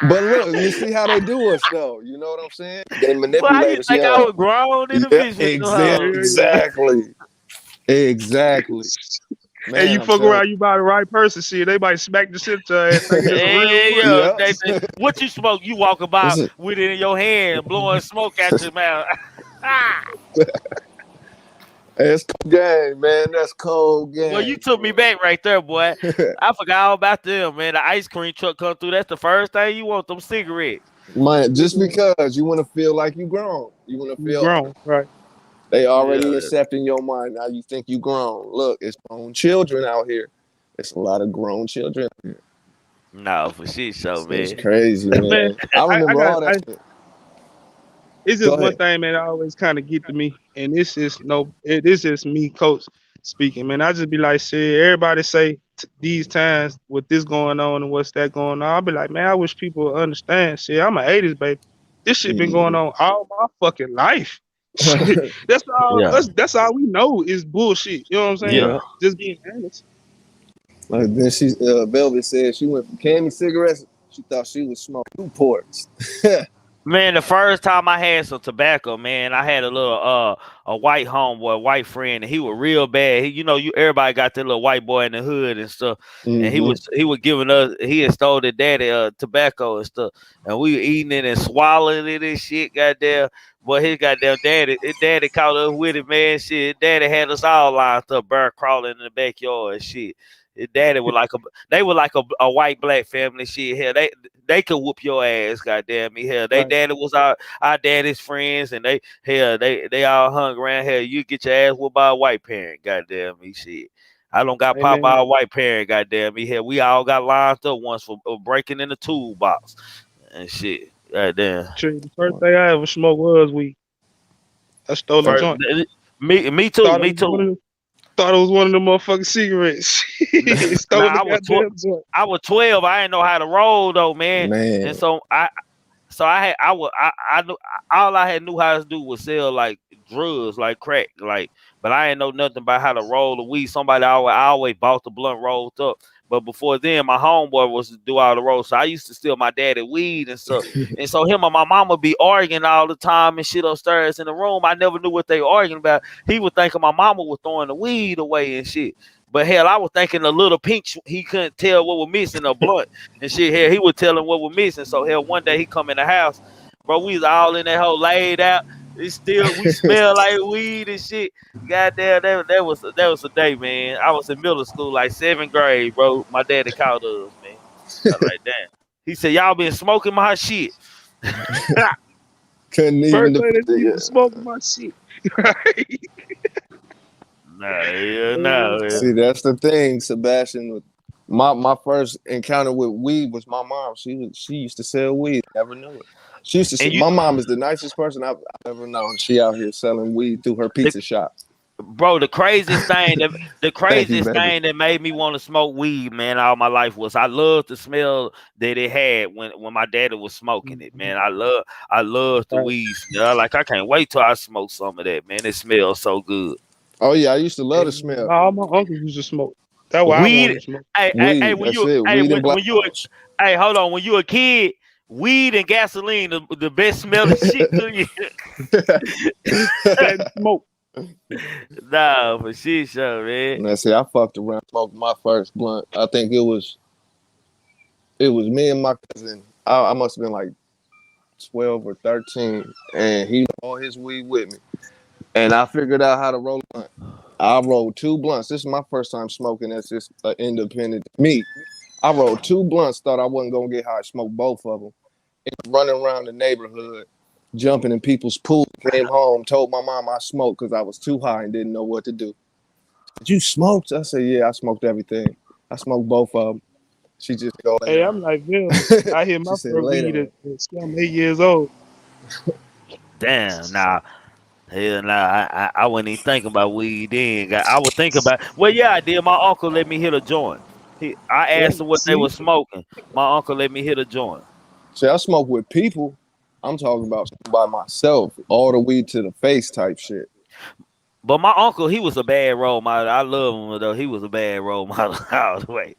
But look, you see how they do us though. You know what I'm saying? They Boy, I manipulate used us to think I young. was grown Yeah, individual. You know? exactly. Exactly. And Man, you I'm fuck telling around, you buy the right person. Shit, they might smack the shit to your ass, thinking it's a real Yeah, one. yeah. you. They, Yep. what you smoke? You walking by This is with it in your hand, blowing smoke out your mouth. it's cold game, man. That's cold Well, you game, took me back right there, boy. boy. I forgot all about them, man. The ice cream truck come through. That's the first thing you want, them cigarettes. Man, just Nigga, because you want to feel like you grown. You want to you feel grown, right? they Yeah. already accepting your mind. Now you think you grown. Look, it's grown children out here. It's a lot of grown children. No, for shit show, It's man. crazy, Man, man. I I remember got all that shit. it's Go just one ahead. thing, man. That always kind of get to me, and this is no, it is just me, coach, speaking, man. I just be like, shit. Everybody say these times with this going on and what's that going on. I'll be like, man, I wish people would understand. Shit, I'm an '80s baby. This shit been going on all my fucking life. Shit, that's all. Yeah. That's all we know is bullshit. You know what I'm saying? Yeah. Yeah. Just being honest. Like then she Velvet said she went from candy cigarettes. She thought she was smoking Newports. Man, the first time I had some tobacco, man, I had a white homeboy, white friend, and he was real bad. You everybody got that little white boy in the hood and stuff. And he hmm was giving us he had stole the daddy tobacco and stuff. And we were eating it and swallowing it and shit, goddamn. Boy, his daddy caught us with it, man. Shit, daddy had us all lined up, bear crawling in the backyard and shit. His daddy was like they were like a white black family shit. Hell, they could whoop your ass, goddamn me. Hell, they Right. daddy was our daddy's friends, and they all hung around. Hell, you get your ass whooped by a white parent, goddamn me. Shit, I don't got Hey popped by man, a white parent, goddamn me. Hell, we all got lined up once for breaking in the toolbox and shit. Goddamn. true. The first thing I ever smoked was weed. I stole a Right. First, joint. me too, Thought it me was one too. of them. Thought it was one of them motherfucking cigarettes. Nah, Stole the goddamn joint. I was 12. I didn't know how to roll though, man. And Man. I knew all I had knew how to do was sell like drugs, like crack, like. But I didn't know nothing about how to roll the weed. I always bought the blunt rolled up. But before then, my homeboy was to do all the rolls. So I used to steal my daddy weed and stuff. And so him and my mama be arguing all the time and shit upstairs in the room. I never knew what they were arguing about. He was thinking my mama was throwing the weed away and shit. But hell, I was thinking the little pink, he couldn't tell what was missing, a blunt and shit. Hell, he was telling what was missing. So hell, one day he come in the house, bro. We was all in that hole laid out. We smell like weed and shit. Goddamn, that was a day, man. I was in middle school, like 7th grade, bro. My daddy called us, man. I was like, damn. He said, y'all been smoking my shit. Couldn't even First thing defend that you it. was smoking my shit. Right? Nah, yeah, nah, Yeah. yeah. See, that's the thing, Sebastian. My first encounter with weed was my mom. She used to sell weed. Never knew it. She used to say, And you, my mom is the nicest person I've ever known. She out here selling weed through her the, pizza shop. bro, the Thank you, craziest baby. thing that made me want to smoke weed, man, all my life was I loved the smell that it had when my daddy was smoking it, man. I love the Right. weed smell. Like I can't wait till I smoke some of that, man. It smells so good. Oh yeah, I used to love Hey, the man, smell. all my uncles used to smoke. That's why I Weed, wanted to smoke. hey, Weed, that's it. Weed and black when you ounce. hey, hold on, when you a kid, weed and gasoline the best smelling shit to you. That smoke. Nah, for shit show, man. And that's it. I fucked around, smoked my first blunt. I think it was me and my cousin. I must have been like 12 or 13, and he all his weed with me. And I figured out how to roll a blunt. I rolled two blunts. This is my first time smoking as just an independent me. I rolled two blunts, thought I wasn't gonna get high, smoked both of them. And running around the neighborhood, jumping in people's pools. Came home, told my mom I smoked because I was too high and didn't know what to do. Did you smoked? I said, yeah, I smoked everything. I smoked both of them. She just go lay Hey, I'm down. like them. I hit my She said, first lay weed down. at 8 years old. Damn, nah. Hell nah, I wasn't even thinking about weed then. I was thinking about well, yeah, I did. My uncle let me hit a joint. I asked Right. him what they See? were smoking. My uncle let me hit a joint. See, I smoke with people. I'm talking about by myself, all the weed to the face type shit. But my uncle, he was a bad role model. I love him though. He was a bad role model all the way.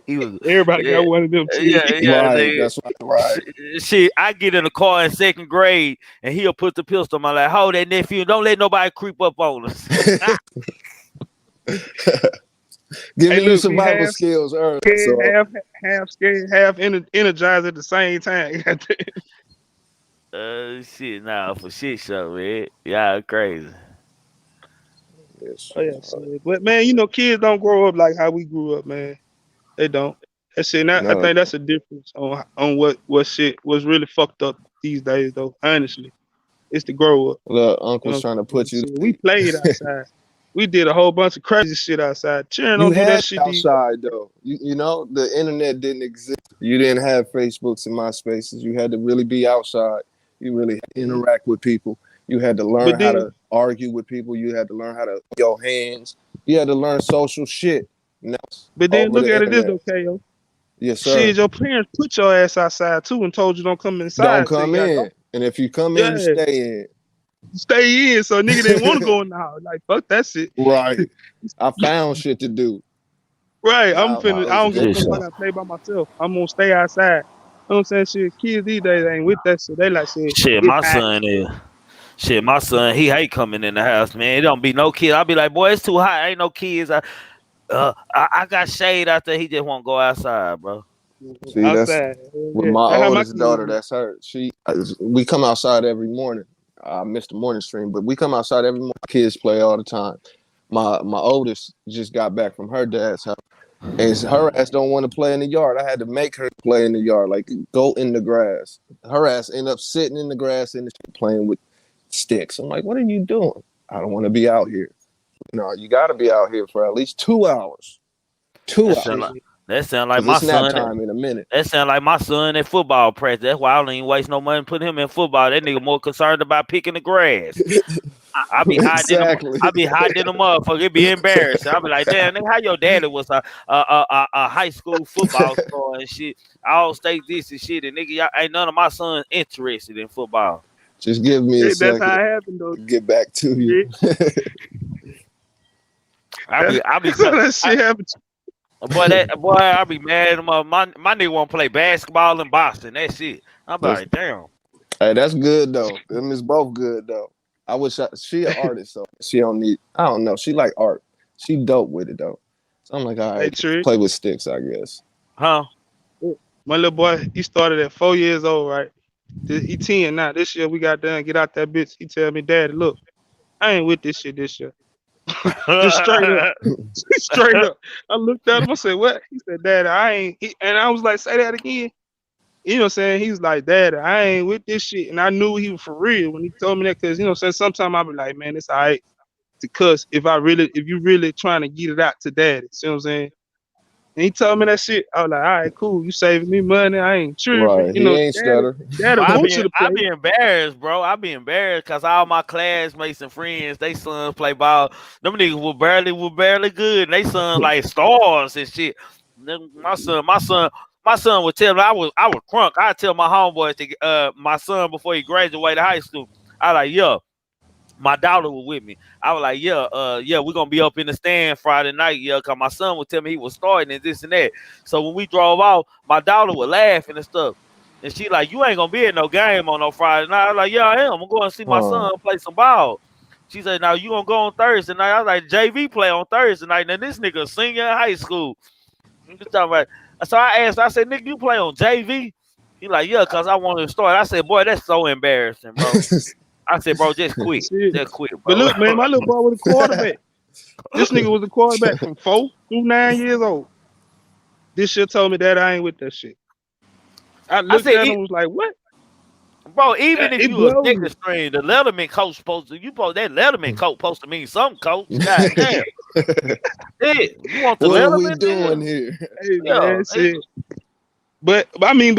He was, Everybody yeah, got one of them too. yeah. Right, that's right, right. Shit, I get in the car in second grade, and he'll put the pistol in my lap. Hold that nephew. Don't let nobody creep up on us. Giving Hey, you look, we survival half skills early. scared, So half scared, half energized at the same time. Shit, nah, for shit show, man. Yeah, crazy. yes, Oh yeah, shit. But man, kids don't grow up like how we grew up, man. They don't. That's shit. I no, think that's a difference on what shit was really fucked up these days, though. Honestly, it's the grow up. look, You uncle's know, trying to what I'm put you to saying? We sleep. played outside. We did a whole bunch of crazy shit outside. Children You don't do that had it shit these days. outside though. You know the internet didn't exist. You didn't have Facebooks and MySpaces. You had to really be outside. You really had to Mhm. interact with people. You had to But learn how then, to argue with people. You had to learn how to your hands. You had to learn social shit. Now it's but then, over look the at it this internet. okay, yo. Yes, sir. Shit, your parents put your ass outside too and told you don't come Don't inside till you come got gone. in, and if you come in, you Yeah, stay stay in. So nigga didn't want to in. go in the house. Like fuck that shit. Right. I found shit to do. Right. I'm Nah, finna. I I was don't give a Shit fuck if I show. gangster. gotta play by myself. I'm gonna stay outside. You know what I'm saying? Shit, kids these days ain't with that shit. They like shit. Shit, It's my hot. son is. Shit, my son, he hate coming in the house, man. It don't be no kid. I'll be like, boy, it's too hot. Ain't no kids. I got shade out there. He just won't go outside, bro. See, that's Outside. Hell with yeah. my That's how my oldest kids daughter. be. That's her. We come outside every morning. I missed the morning stream, but we come outside every morning. Kids play all the time. My oldest just got back from her dad's house, and her ass don't want to play in the yard. I had to make her play in the yard, like go in the grass. Her ass end up sitting in the grass and playing with sticks. I'm like, what are you doing? I don't want to be out here. No, you got to be out here for at least 2 hours. That 2 hours, sound Shit. like that sound like because my it's nap son. time in a minute. That sound like my son at football practice. That's why I don't even waste no money putting him in football. That nigga more concerned about picking the grass. I be hiding them. Exactly. I be hiding them motherfucker. It be embarrassing. I be like, damn, nigga, how your daddy was a high school football star and shit, all state this and shit, and nigga, y'all, ain't none of my sons interested in football. Just give me a That's how second it happened though. to get back to you. Yeah. I be That's how so, that I, shit happened. boy, I be mad. My nigga want to play basketball in Boston. That's it. I'm That's, like, damn. hey, that's good though. Them is both good though. She an artist, so she don't need. I don't know. She like art. She dope with it though. So I'm like, all Hey right, Trick. play with sticks, I guess. Huh? My little boy, he started at 4 years old, right? He 10 now. This year we got done, get out that bitch. He tell me, Daddy, look, I ain't with this shit this year. Just straight up. Straight up. I looked at him, I said, what? He said, Daddy, I ain't and I was like, say that again. You know what I'm saying? He's like, Daddy, I ain't with this shit. And I knew he was for real when he told me that, because you know what I'm saying, sometimes I be like, man, it's all right to cuss if you really trying to get it out to daddy. See what I'm saying? And he told me that shit. I was like, all right, cool. You saving me money. I ain't tripping. Right. You He know, ain't daddy, stutter. daddy But want you to I play. be embarrassed, bro. I be embarrassed because all my classmates and friends, they sons play ball. Them niggas were barely good. And they sons like stars and shit. My son would tell me I was crunk. I tell my homeboys to my son before he graduated high school. I like, yeah. My daughter was with me. I was like, yeah, we're gonna be up in the stand Friday night, yeah, cause my son would tell me he was starting and this and that. So when we drove off, my daughter was laughing and stuff. And she like, you ain't gonna be at no game on no Friday night. I was like, yeah, I am. I'm going to see my Huh. son play some ball. She said, now you gonna go on Thursday night. I was like, JV play on Thursday night. Now this nigga a senior in high school. You talking about? So I asked, I said, nigga, you play on JV? He like, yeah, cause I wanted to start. I said, boy, that's so embarrassing, bro. I said, bro, just quit. Shit. Just quit, But bro. look, man, my little boy was a quarterback. This nigga was a quarterback from 4 through 9 years old. This shit told me that I ain't with that shit. I I looked said, at him and was like, what? bro, even if It you a blows second me. string, the Letterman coach supposed to, you supposed that Letterman coach supposed to mean some coach. God damn. Yeah, you want the What are we Letterman, nigga? doing here? Hey Yeah. man, shit. But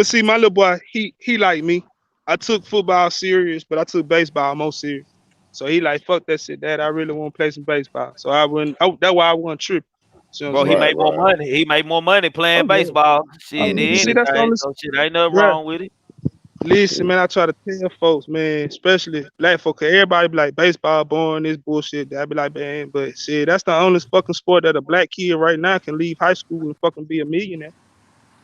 see, my little boy, he like me. I took football serious, but I took baseball most serious. So he like, fuck that shit, dad. I really want to play some baseball. So I wouldn't. That's why I wasn't tripping. See what I'm Bro, he saying? Right, made more right. money. He made more money Oh playing yeah. baseball. Shit, But than Hmm. see, that's the anything. only, So shit, ain't nothing bruh. wrong with it. Listen, man, I try to tell folks, man, especially black folk, 'cause everybody be like, baseball boring, this bullshit. I be like, man, but shit, that's the only fucking sport that a black kid right now can leave high school and fucking be a millionaire.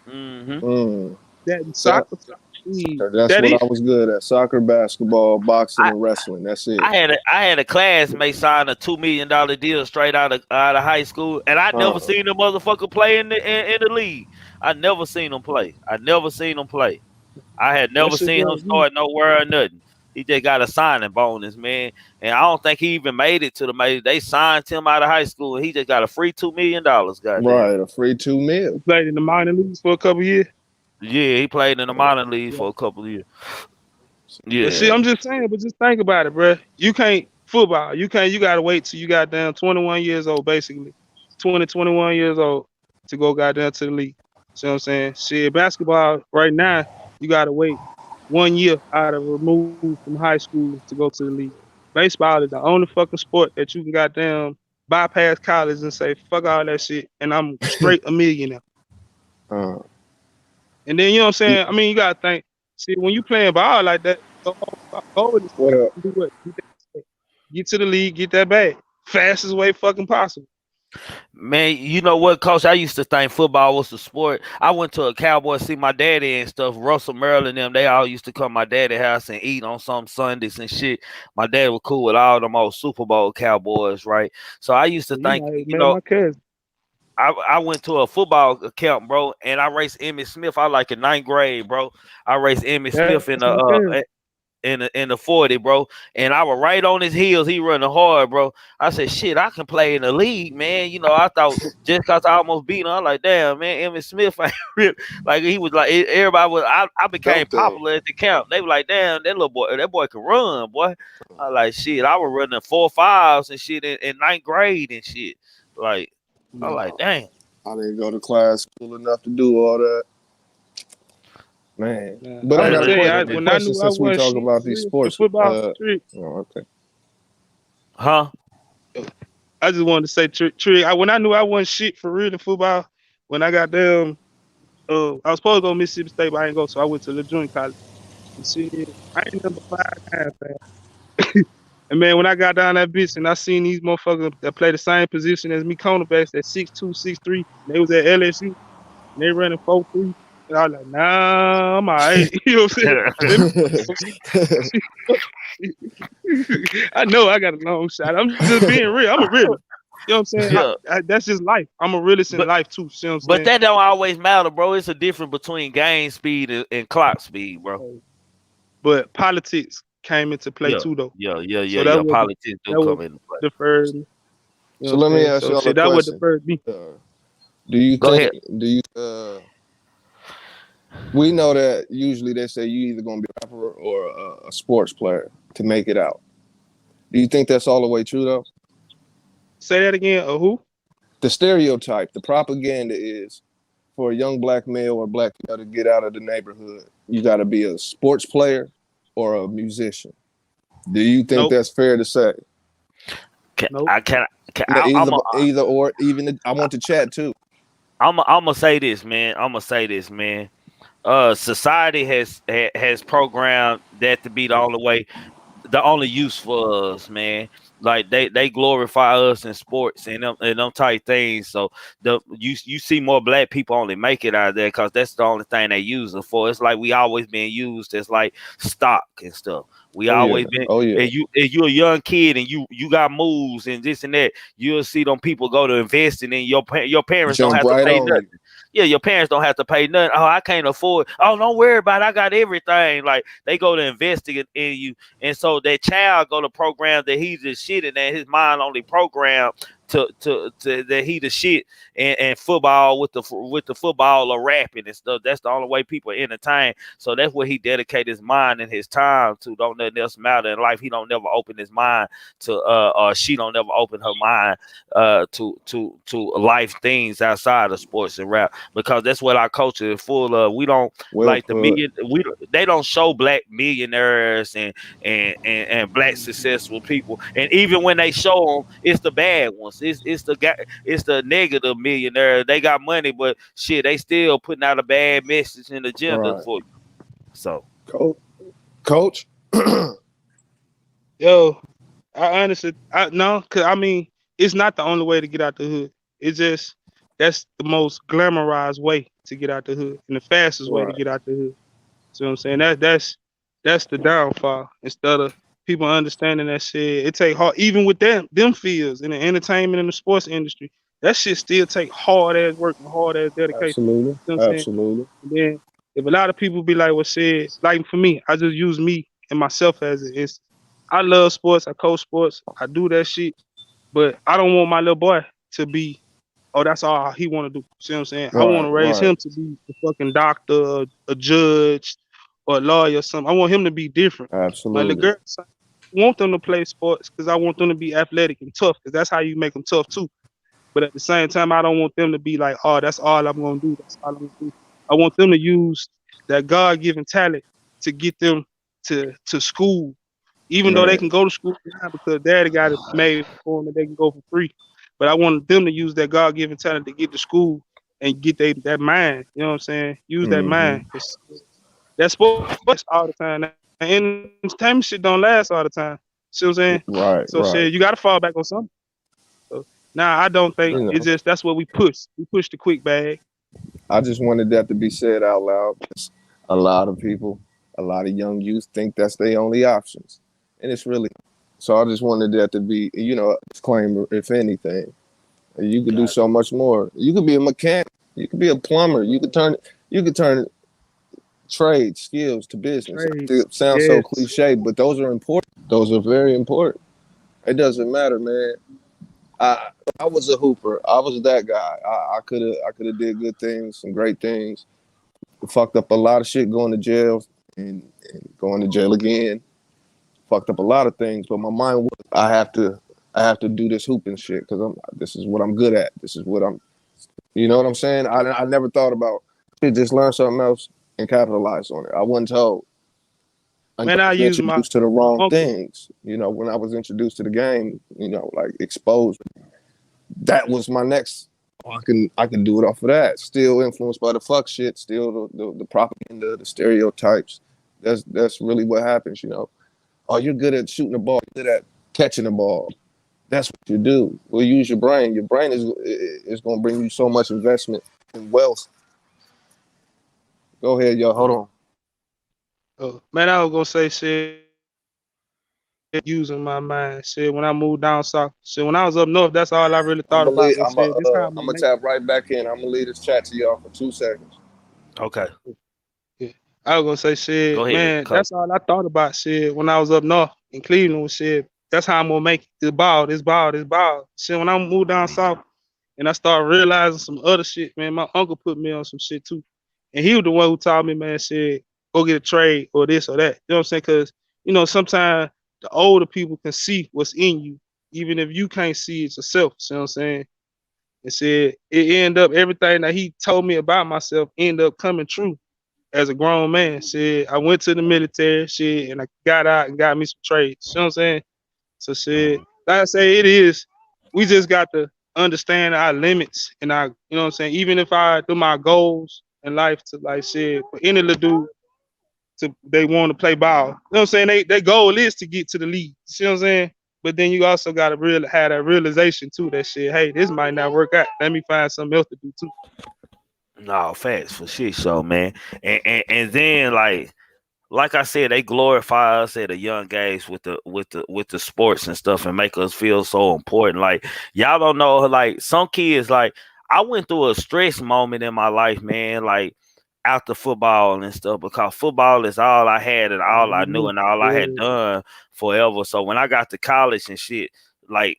Mm-hmm. Mm. That and So, soccer, shit, that's that what it. I was good at: soccer, basketball, boxing, and wrestling. That's it. I had a classmate sign a $2 million deal straight out of high school, and I never Uh, seen the motherfucker play in the league. I never seen him play. I never seen him play. I had That never shit seen him blows me. start nowhere or nothing. He just got a signing bonus, man, and I don't think he even made it to the major. They signed him out of high school, and he just got a free $2 million. Goddamn. right, a free 2 mil. He played in the minor leagues for a couple years. Yeah, he played in the minor league Yeah. for a couple of years. But see, Yeah. I'm just saying, but just think about it, bro. You can't football. You can't. You gotta wait till you got down 21 years old, basically 20, 21 years old to go goddamn to the league. See what I'm saying? Shit, basketball right now, you gotta wait 1 year out of removed from high school to go to the league. Baseball is the only fucking sport that you can goddamn bypass college and say fuck all that shit, and I'm straight a millionaire. Uh, And then you know what I'm you- saying? I mean, you gotta think. See, when you playing ball like that, your whole goal is what up? to do what? Get to the league, get that bag, fastest way fucking possible. Man, you know what, Coach? I used to think football was the sport. I went to a Cowboys see my daddy and stuff. Russell Maryland, them they all used to come to my daddy house and eat on some Sundays and shit. My dad was cool with all them old Super Bowl Cowboys, right? So I used to You think, might have met my cousin. I went to a football camp, bro, and I raced Emmitt Smith. I like in ninth grade, bro. I raced Emmitt That's Smith my cousin. in the 40, bro. And I was right on his heels. He running hard, bro. I said, shit, I can play in the league, man. You know, I thought just cause I almost beat him, I'm like, damn, man, Emmitt Smith ain't real. Like he was like everybody was I became Dope though. popular at the camp. They were like, damn, that boy can run, boy. I like shit. I was running 4.5s and shit in ninth grade and shit. Like, I Man, like, damn. I didn't go to class school enough to do all that, man. man. But I I'm Man, gonna got a tell you, listen, question. A man. when I question knew I since we wasn't talk shit about for these real for sports. football, trick. Oh, okay. Huh? I just wanted to say, trick. When I knew I wasn't shit for real in football, when I got them, I was supposed to go to Mississippi State, but I didn't go, so I went to the junior college. And shit, I ain't number 5 times, man. And man, when I got down that bitch and I seen these motherfuckers that play the same position as me, cornerbacks, that 6'2", 6'3", they was at LSU and they running 4.3. And I was like, nah, I'm all right. You know what I'm saying? Let me I know I got a long shot. I'm just being real. I'm a realist. You know what I'm saying? Yeah. That's just life. I'm a realist in But life too. See what I'm but saying? that don't always matter, bro. It's a difference between game speed and clock speed, bro. But politics came into play Yeah, too, though. So that yeah. would Politics do that would come into play. defer me. You know So what let I'm me saying? ask So y'all a shit, that would question. defer me. Do you Go think? ahead. Do you? We know that usually they say you either gonna be a rapper or a sports player to make it out. Do you think that's all the way true though? Say that again. Who? The stereotype, the propaganda is for a young black male or black female to get out of the neighborhood, you got to be a sports player or a musician. Do you think Nope. that's fair to say? Can, Nope. I can, can No, I'm either or, even I want to chat too. I'm gonna say this, man. I'm gonna say this, man. Society has programmed that to be the only use for us, man. Like they glorify us in sports and them type things. So you see more black people only make it out of there because that's the only thing they use it for. It's like we always been used as like stock and stuff. We Oh yeah, always been oh yeah, and you a young kid and you got moves and this and that. You'll see them people go to invest and then your parents don't jump have to right pay on you. nothing. Yeah, your parents don't have to pay nothing. Oh, I can't afford. Oh, don't worry about it. I got everything. Like they go to invest in you, and so that child go to program that he's the shit, and that his mind only programmed to that he the shit, and football with the football or rapping and stuff. That's the only way people entertain. So that's what he dedicate his mind and his time to. Don't nothing else matter in life. He don't never open his mind to or she don't never open her mind to life things outside of sports and rap, because that's what our culture is full of. We don't Well like the put. million. They don't show black millionaires and black successful people. And even when they show them, it's the bad ones. It's the negative millionaire. They got money, but shit, they still putting out a bad message and agenda Right, for you. So coach. Coach. Yo, I honestly, I no, cause I mean, it's not the only way to get out the hood. It's just that's the most glamorized way to get out the hood and the fastest way to Right, get out the hood. See what I'm saying? That's the downfall. Instead of people understanding that shit, it take hard. Even with them fields in the entertainment and the sports industry, that shit still take hard ass work and hard ass dedication. absolutely, You know what I'm saying? absolutely. And then if a lot of people be like, "What said?" Like for me, I just use me and myself as an instance. I love sports. I coach sports. I do that shit. But I don't want my little boy to be, oh, that's all he want to do. See what I'm saying? I want Right, to raise right, him to be a fucking doctor, a judge, or a lawyer or something. I want him to be different. My little absolutely. girl, I want them to play sports because I want them to be athletic and tough because that's how you make them tough too. But at the same time, I don't want them to be like, oh, that's all I'm gonna do. That's all I'm gonna do. I want them to use that God given talent to get them to school, even though they Man, can go to school now because daddy got it made for them and they can go for free. But I want them to use that God given talent to get to school and get that mind. You know what I'm saying? Use that hmm, mind because that sports all the time. Now, entertainment shit don't last all the time. See what I'm saying? So right, shit, you right. got to fall back on something. So now I don't think You it's know, just that's what we push. We push the quick bag. I just wanted that to be said out loud. A lot of people, a lot of young youth think that's their only options, and it's really. So I just wanted that to be, a disclaimer. If anything, you could do got so much more. You could be a mechanic. You could be a plumber. You could turn trade skills to business. Trade. It sounds so Yes. cliche, but those are important. Those are very important. It doesn't matter, man. I I was a hooper. I was that guy. I could have did good things, some great things. Fucked up a lot of shit going to jail and going to jail again. Fucked up a lot of things, but my mind was I have to do this hooping shit because this is what I'm good at. This is what I'm. You know what I'm saying? I never thought about shit. Just learn something else and capitalize on it. I wasn't told until Man, I I was use my introduced to the wrong uncle. things. When I was introduced to the game, like exposed. That was my next. I can do it off of that. Still influenced by the fuck shit. Still the propaganda, the stereotypes. That's really what happens. Oh, you're good at shooting the ball. You're good at catching the ball. That's what you do. Well, use your brain. Your brain is going to bring you so much investment and wealth. Go ahead, yo. Hold on. Man, I was gonna say shit. Using my mind. Shit, when I moved down south. Shit, when I was up north, that's all I really I'm thought gonna about leave. was shit. This how I'm I'm gonna gonna make tap right back in. I'm gonna leave this chat to y'all for 2 seconds. okay. it. Yeah. I was gonna say Go shit, ahead, man. Coach. That's all I thought about shit when I was up north in Cleveland with shit. That's how I'm gonna make it. This ball, this ball, this ball. Shit, when I moved down south and I started realizing some other shit, man. My uncle put me on some shit too, and he was the one who taught me, man. Said go get a trade or this or that. You know what I'm saying? Because sometimes the older people can see what's in you, even if you can't see it yourself. You know what I'm saying? and said it ended up everything that he told me about myself ended up coming true as a grown man. Said I went to the military, shit, and I got out and got me some trades. You know what I'm saying? So shit, like I say, it is. We just got to understand our limits and our, you know what I'm saying. Even if I do my goals in life to like shit, for any little dude to they want to play ball. You know what I'm saying? Their goal is to get to the league. You know what I'm saying? But then you also gotta really have that realization too that shit, hey, this might not work out. Let me find something else to do too. No, facts for shit show, man. And then like I said, they glorify us at a young age with the sports and stuff and make us feel so important. Like y'all don't know, like some kids, like I went through a stress moment in my life, man, like after football and stuff, because football is all I had and all I knew Mhm. and all I had Yeah. done forever. So when I got to college and shit, like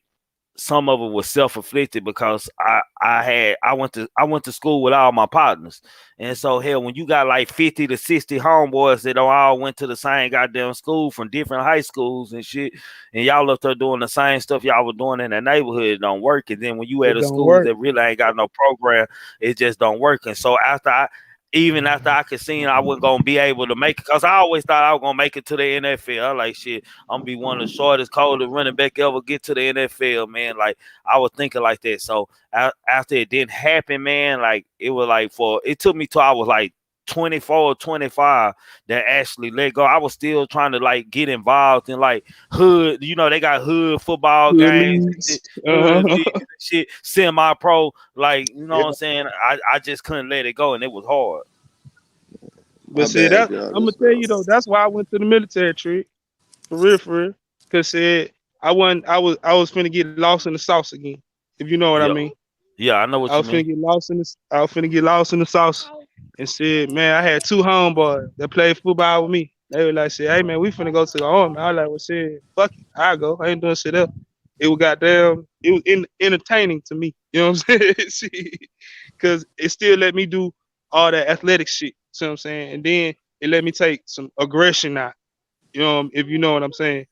some of it was self-inflicted because I went to school with all my partners. And so hell, when you got like 50 to 60 homeboys that all went to the same goddamn school from different high schools and shit, and y'all up there doing the same stuff y'all were doing in the neighborhood, it don't work. And then when you at It a don't school work. that really ain't got no program, it just don't work. And so even after I could see I wasn't gonna be able to make it, because I always thought I was gonna make it to the NFL. I like shit. I'm gonna be one of the shortest, coldest running back ever get to the NFL, man. Like I was thinking like that. So after it didn't happen, man, like it was like it took me till I was like 24 or 25 that actually let go. I was still trying to like get involved in like hood, they got hood football Good games and leads. shit, hood leagues Uh-huh. and shit, semi-pro, like what I'm Yeah. saying. I just couldn't let it go, and it was hard. But My see bad, that y'all. I'm gonna This tell you though, that's why I went to the military trick. For real, for real. Cause said I was finna get lost in the sauce again. If you know what I Yeah, mean. yeah, I know I what you was mean. finna get lost in this. I was finna get lost in the sauce, and said, man, I had two homeboys that played football with me. They were like, "Say, hey man, we finna go to the army." I was like, "Well, shit, fuck it, I go. I ain't doing shit else." It was goddamn. It was entertaining to me. You know what I'm saying? Shit. Cause it still let me do all that athletic shit. See what I'm saying? And then it let me take some aggression out. You know, if you know what I'm saying.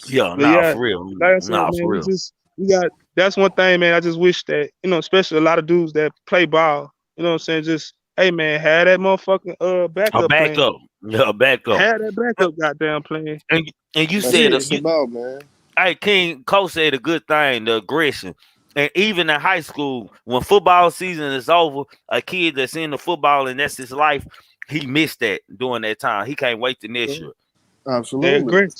Yeah, But nah, yeah, for real, like I said, nah, man, for real. we got that's one thing, man. I just wish that, especially a lot of dudes that play ball, you know what I'm saying, just hey man, had that motherfucking A backup plan. backup, yeah, a backup. Had that backup goddamn plan. And you that's said what Shit. it's about, man. hey, King Cole said a good thing, the aggression. And even in high school, when football season is over, a kid that's in the football and that's his life, he missed that during that time. He can't wait to next year. That Absolutely. great.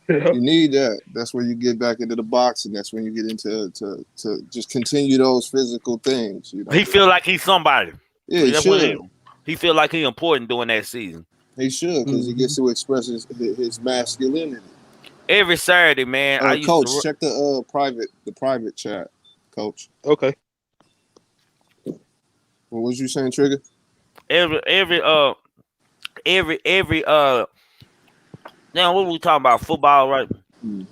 You need that. That's where you get back into the boxing. That's when you get into to just continue those physical things. He feel like he's somebody. Yeah, he That's when should. he feel like he important during that season. He should because he gets Mhm. to express his masculinity. Every Saturday, man, I used to Coach, check the private chat, Coach. Okay. What was you saying, Trigger? every now what we talking about football, right? Hmm.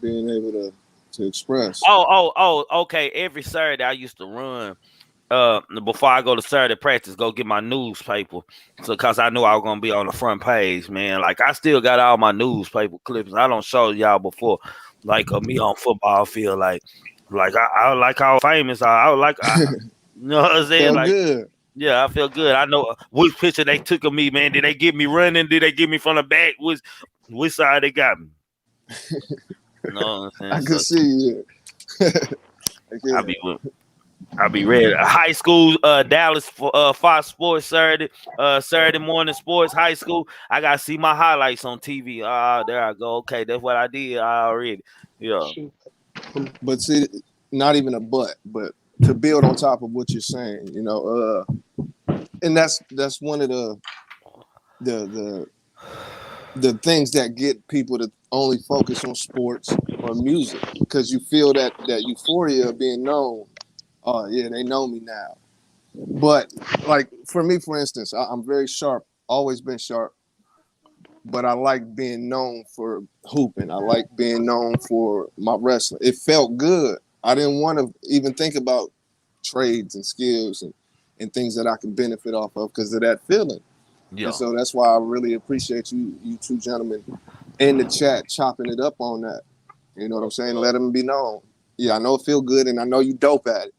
Being able to express. Okay. Every Saturday I used to run before I go to Saturday practice, go get my newspaper. So cause I knew I was gonna be on the front page, man. Like I still got all my newspaper clippings. I don't show y'all before, like me on football field, like I like how famous I like. You know what I'm saying? Felt Like good. yeah, I feel good. I know which picture they took of me, man. Did they get me running? Did they get me from the back? Which side they got me? You know what I'm saying? I could So see it. I Yeah. be I be ready. High school, Dallas for Fox Sports Saturday morning sports. High school, I gotta see my highlights on TV. Ah, there I go. Okay, that's what I did already. Yeah, Shoot. But see, not even a but to build on top of what you're saying, and that's one of the the the things that get people to only focus on sports or music because you feel that euphoria of being known. Oh yeah, they know me now. But like for me, for instance, I'm very sharp, always been sharp, but I like being known for hooping. I like being known for my wrestling. It felt good. I didn't want to even think about trades and skills and things that I can benefit off of because of that feeling. And yeah. so that's why I really appreciate you two gentlemen in the chat chopping it up on that. You know what I'm saying? Let them be known. Yeah, I know it feel good, and I know you dope at it,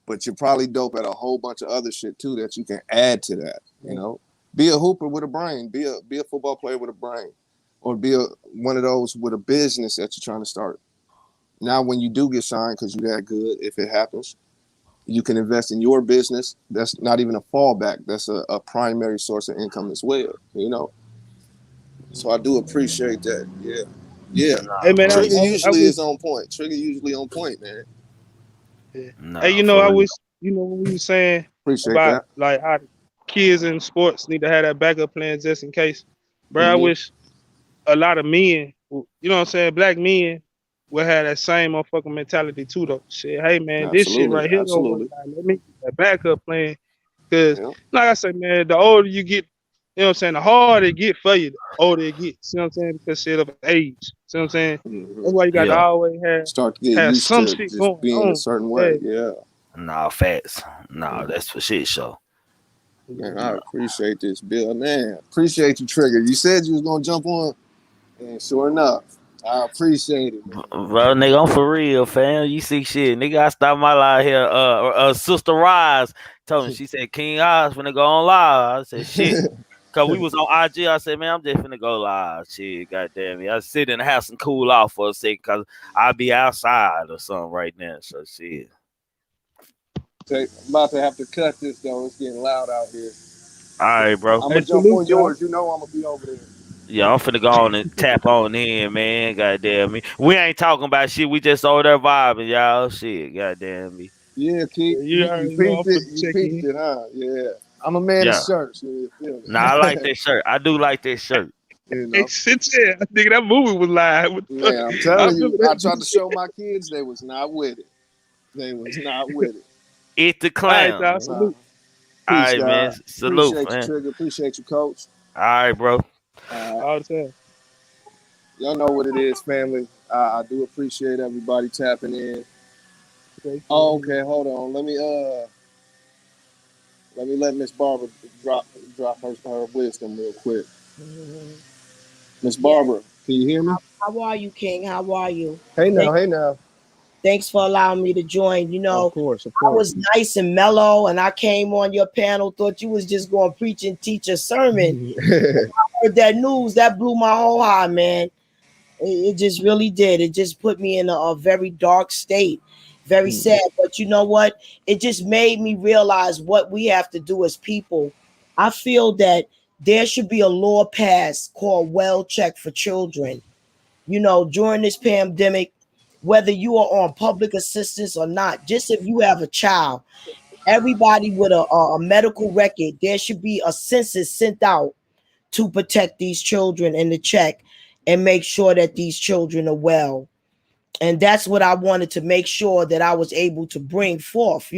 but you're probably dope at a whole bunch of other shit too that you can add to that. You Yeah. know, be a hooper with a brain, be a football player with a brain, or be a one of those with a business that you're trying to start. Now, when you do get signed, because you that good, if it happens, you can invest in your business. That's not even a fallback. That's a primary source of income as well. You know, so I do appreciate that. Yeah, yeah. Hey Nah, man, for I, real. Trigger I, I usually wish. is on point. Trigger usually on point, man. Yeah. Hey, Nah, I for real. wish when we were saying Appreciate about that. like how the kids in sports need to have that backup plan just in case, bro. I Hmm. wish a lot of men, what I'm saying, black men, will have that same motherfucking mentality too, though. Shit, hey man, this shit Absolutely, right here don't work absolutely. out. Let me get that backup plan, cause Yeah. like I said, man, the older you get, the harder it get for you, the older it gets. See what I'm saying? Because shit of age. See what I'm saying? Hmm. That's why you got to Yeah. always Start to get have used some to shit just going being a on. certain Yeah. way. Yeah. Nah, facts. Nah, that's for shit show. Man, I Yeah. appreciate this, Bill. Man, appreciate you, Trigger. You said you was gonna jump on, and sure enough, I appreciate it, man. Bro, nigga, I'm for real, fam. You see shit. Nigga, I stopped my live here. Sister Rise told me, she said, King Oz finna go on live. I said, shit. Cause we was on IG. I said, man, I'm just finna go live. Shit, goddamn it. I sit in the house and cool off for a second cause I'll be outside or something right now. So shit. I'm about to have to cut this though. It's getting loud out here. All right, bro. I'm Hey, gonna jump salute on y'all. yours. You know I'm gonna be over there. Yeah, I'm finna go on and tap on in, man. Goddamn me. We ain't talking about shit. We just over there vibing, y'all. Shit, goddamn me. Yeah, Keith, Yeah, you you already know I'm peeped it. finna You check peeped in. it, huh? Yeah. I'm a man of Yeah. shirts. You feel Nah, I me? like that shirt. I do like that shirt. you Hey, know, shit, yeah. Nigga, that movie was live. What the fuck? man. I'm I telling you, remember I that tried to movie. show my kids they was not with it. They was not with it. It's the All right, clown. y'all. Uh, Salute. All peace, right, man. God. Salute, Appreciate you, man. Trigger. Appreciate you, Coach. All right, bro. Uh, All the time. y'all know what it is, family. I do appreciate everybody tapping in. Take care, Oh, man. okay, hold on. Let me let Miss Barbara drop her wisdom real quick. Mhm. Miss Yeah. Barbara, can you hear me? How are you, King? How are you? Hey Thank, now, hey now. thanks for allowing me to join. Of course, of I course. was nice and mellow, and I came on your panel, thought you was just going to preach and teach a sermon. Heard that news, that blew my whole heart, man. It just really did. It just put me in a very dark state, very sad. But you know what? It just made me realize what we have to do as people. I feel that there should be a law passed called well check for children. During this pandemic, whether you are on public assistance or not, just if you have a child, everybody with a medical record, there should be a census sent out to protect these children and to check and make sure that these children are well. And that's what I wanted to make sure that I was able to bring forth,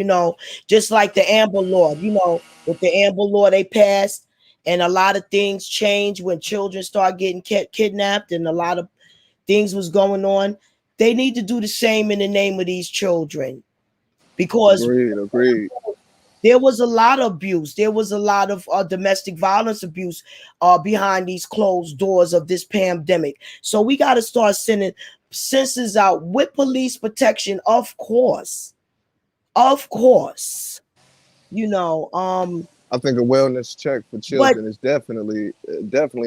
just like the Amber Law, with the Amber Law they passed, and a lot of things change when children start getting kidnapped, and a lot of things was going on. They need to do the same in the name of these children, because Agreed, agreed. there was a lot of abuse. There was a lot of domestic violence abuse behind these closed doors of this pandemic. So we got to start sending census out with police protection, of course. Of course. You know, um, I think a wellness check for but children is definitely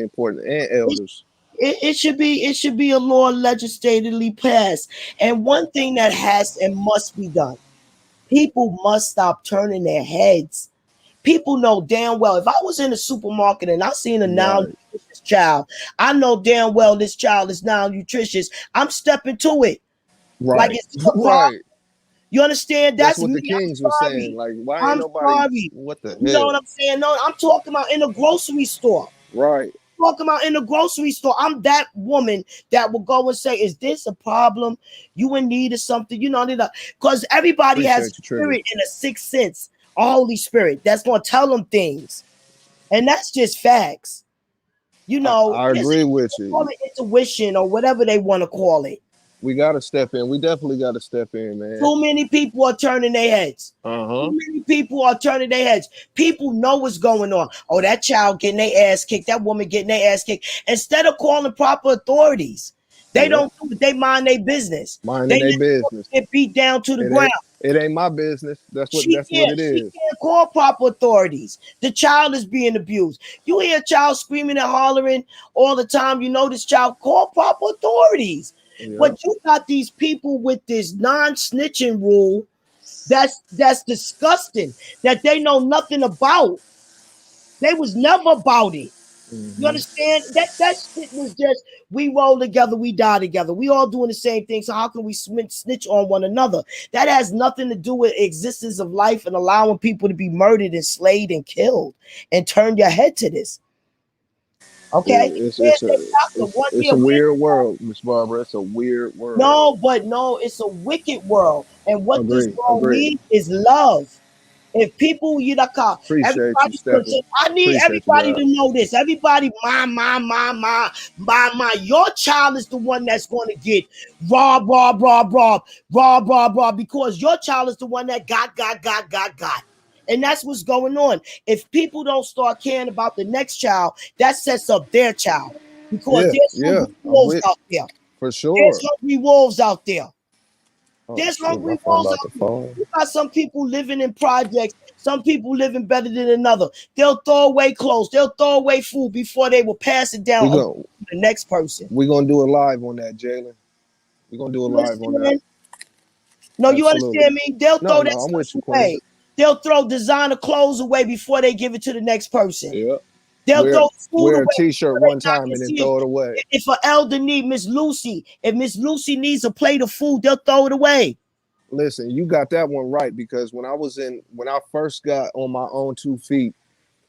important, and it, elders. it should be a law legislatively passed. And one thing that has and must be done, people must stop turning their heads. People know damn well, if I was in a supermarket and I seen a now Right, nutritious child, I know damn well this child is now nutritious. I'm stepping to it. Like, right, is this a problem? right. You understand? That's That's what me. the I'm Kings was saying. sorry. Like, why ain't I'm nobody? sorry. What the You know what hell? I'm saying? No, I'm talking about in a grocery store. Right. Talking about in the grocery store. I'm that woman that will go and say, "Is this a problem? You in need of something?" Because everybody has a Appreciate you, Trigger. spirit and a sixth sense, a Holy Spirit that's going to tell them things, and that's just facts. I It's agree with call you. it intuition or whatever they want to call it. We gotta step in. We definitely gotta step in, man. Too many people are turning their heads. Uh Too huh. many people are turning their heads. People know what's going on. Oh, that child getting their ass kicked. That woman getting their ass kicked. Instead of calling proper authorities, They Yep. don't do it. They mind their business. Minding They their let business. get beat down to the It ground. ain't my business. That's what it She is. can't call proper authorities. The child is being abused. You hear a child screaming and hollering all the time. You know this child. Call proper authorities. Yep. But you got these people with this non-snitching rule. That's disgusting. That they know nothing about. They was never about it. You Mm-hmm. understand? That shit was just we roll together, we die together. We all doing the same thing. So how can we snitch on one another? That has nothing to do with existence of life and allowing people to be murdered and slayed and killed and turn your head to this. Okay? It's There's it's a a doctor one it's year. a weird world, Miss Barbara. It's a weird world. No, but no, it's a wicked world. And what this Agree. world Agree. needs is love. If people, Appreciate you everybody stepping. I need Appreciate you, everybody God. to know this. Everybody, my. Your child is the one that's going to get robbed, because your child is the one that got. And that's what's going on. If people don't start caring about the next child, that sets up their child because Yeah, there's yeah. hungry I'm wolves with out there. for There's sure. hungry wolves out there. Oh There's shit, my hungry phone wolves about out to there. fall. You got some people living in projects. Some people living better than another. They'll throw away clothes. They'll throw away food before they will pass it down We to go. the next person. We gonna do a live on that, Jalen. We gonna do a You live on that. understand? No, you Absolutely. understand me? They'll No, throw no, that I'm stuff with you, Queen. away. They'll throw designer clothes away before they give it to the next person. Yeah. They'll Wear throw food wear a away t-shirt before they one not time can and then see it. throw it away. If an elder need Miss Lucy, if Miss Lucy needs a plate of food, they'll throw it away. Listen, you got that one right because when I first got on my own 2 feet,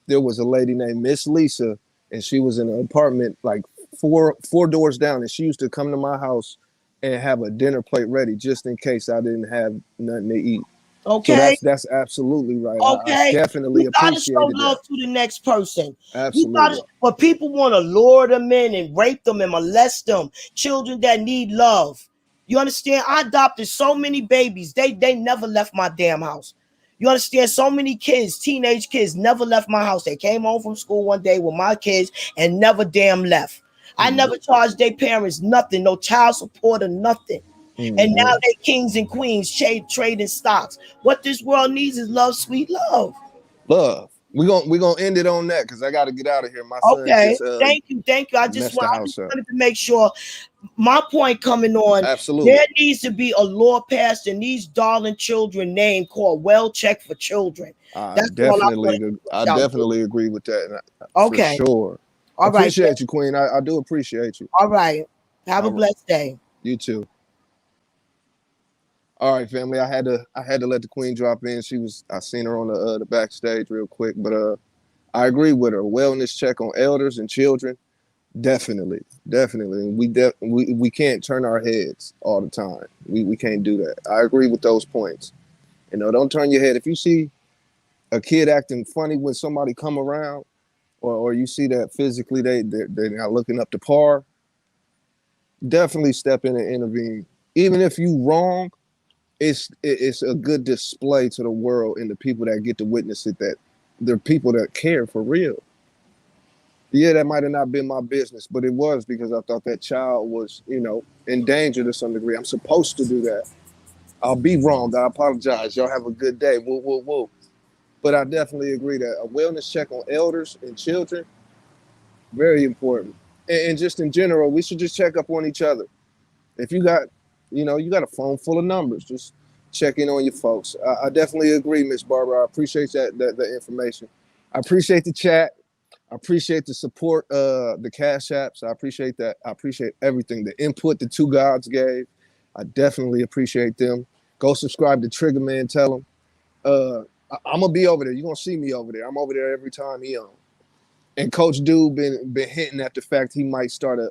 there was a lady named Miss Lisa, and she was in an apartment like four doors down, and she used to come to my house and have a dinner plate ready just in case I didn't have nothing to eat. So Okay? that's absolutely right. I Okay, definitely you gotta show appreciated love that. to the next person. You gotta, Absolutely. but people want to lure them in and rape them and molest them. Children that need love. You understand? I adopted so many babies. They never left my damn house. You understand? So many kids, teenage kids, never left my house. They came home from school one day with my kids and never damn left. I Mm-hmm. never charged their parents nothing, no child support or nothing. And now Mm-hmm. they kings and queens trading stocks. What this world needs is love, sweet love. Love. We gonna end it on that because I got to get out of here. My son Okay, just thank you. messed the I just house up. wanted to make sure my point coming on. Absolutely. There needs to be a law passed in these darling children name called Well Check for Children. That's all I want to I push out there. definitely agree with that for Okay, sure. all right, Appreciate you, Queen. I do appreciate you. all right. Have a All right, blessed day. you too. All right, family. I had to let the Queen drop in. I seen her on the backstage real quick, but I agree with her. Wellness check on elders and children. Definitely, definitely. We can't turn our heads all the time. We can't do that. I agree with those points. Don't turn your head if you see a kid acting funny when somebody come around, or you see that physically they're not looking up to par. Definitely step in and intervene. Even if you wrong, it's a good display to the world and the people that get to witness it that they're people that care for real. Yeah, that might have not been my business, but it was because I thought that child was, in danger to some degree. I'm supposed to do that. I'll be wrong. I apologize. Y'all have a good day. Whoa, whoa, whoa. But I definitely agree that a wellness check on elders and children, very important. And just in general, we should just check up on each other. If you got a phone full of numbers, just check in on your folks. I definitely agree, Miss Barbara. I appreciate that information. I appreciate the chat. I appreciate the support, the cash apps. I appreciate that. I appreciate everything. The input the two gods gave. I definitely appreciate them. Go subscribe to Trigger Man. Tell them. I'm gonna be over there. You're gonna see me over there. I'm over there every time he on. And Coach Dude been hinting at the fact he might start a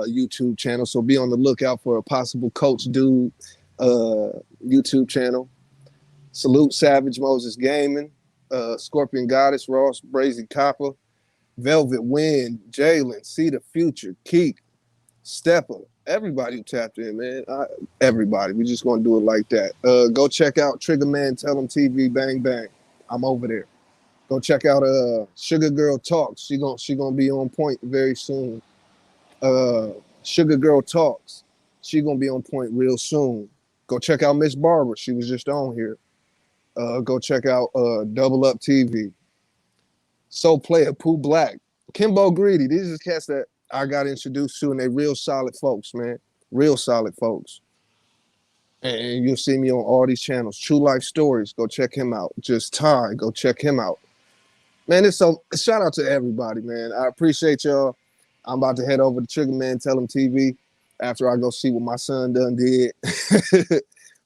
YouTube channel. So be on the lookout for a possible Coach Dude YouTube channel. Salute Savage Moses Gaming, Scorpion Goddess, Ross, Brazy Copper, Velvet Wind, Jalen, See the Future, Keek, Stepper. Everybody who tapped in, man. Everybody. We just gonna do it like that. Go check out Trigger Man, Tell 'em TV, Bang Bang. I'm over there. Go check out Sugar Girl Talks. She gonna be on point very soon. Sugar Girl Talks. She gonna be on point real soon. Go check out Miss Barbara. She was just on here. Go check out Double Up TV. So Player Pooh Black. Kimbo Greedy. These are cats that I got introduced to, and they real solid folks, man. Real solid folks. And you'll see me on all these channels. True Life Stories. Go check him out. Just Ty. Go check him out. Man, it's so shout out to everybody, man. I appreciate y'all. I'm about to head over to Trigger Man Tell Him TV after I go see what my son done did.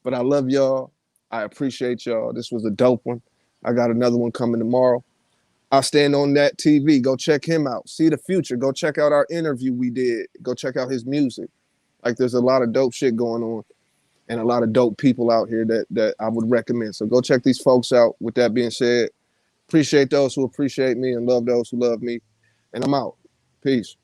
But I love y'all. I appreciate y'all. This was a dope one. I got another one coming tomorrow. I'll stand on that TV. Go check him out. See the future. Go check out our interview we did. Go check out his music. Like there's a lot of dope shit going on and a lot of dope people out here that I would recommend. So go check these folks out. With that being said, appreciate those who appreciate me and love those who love me. And I'm out. Peace.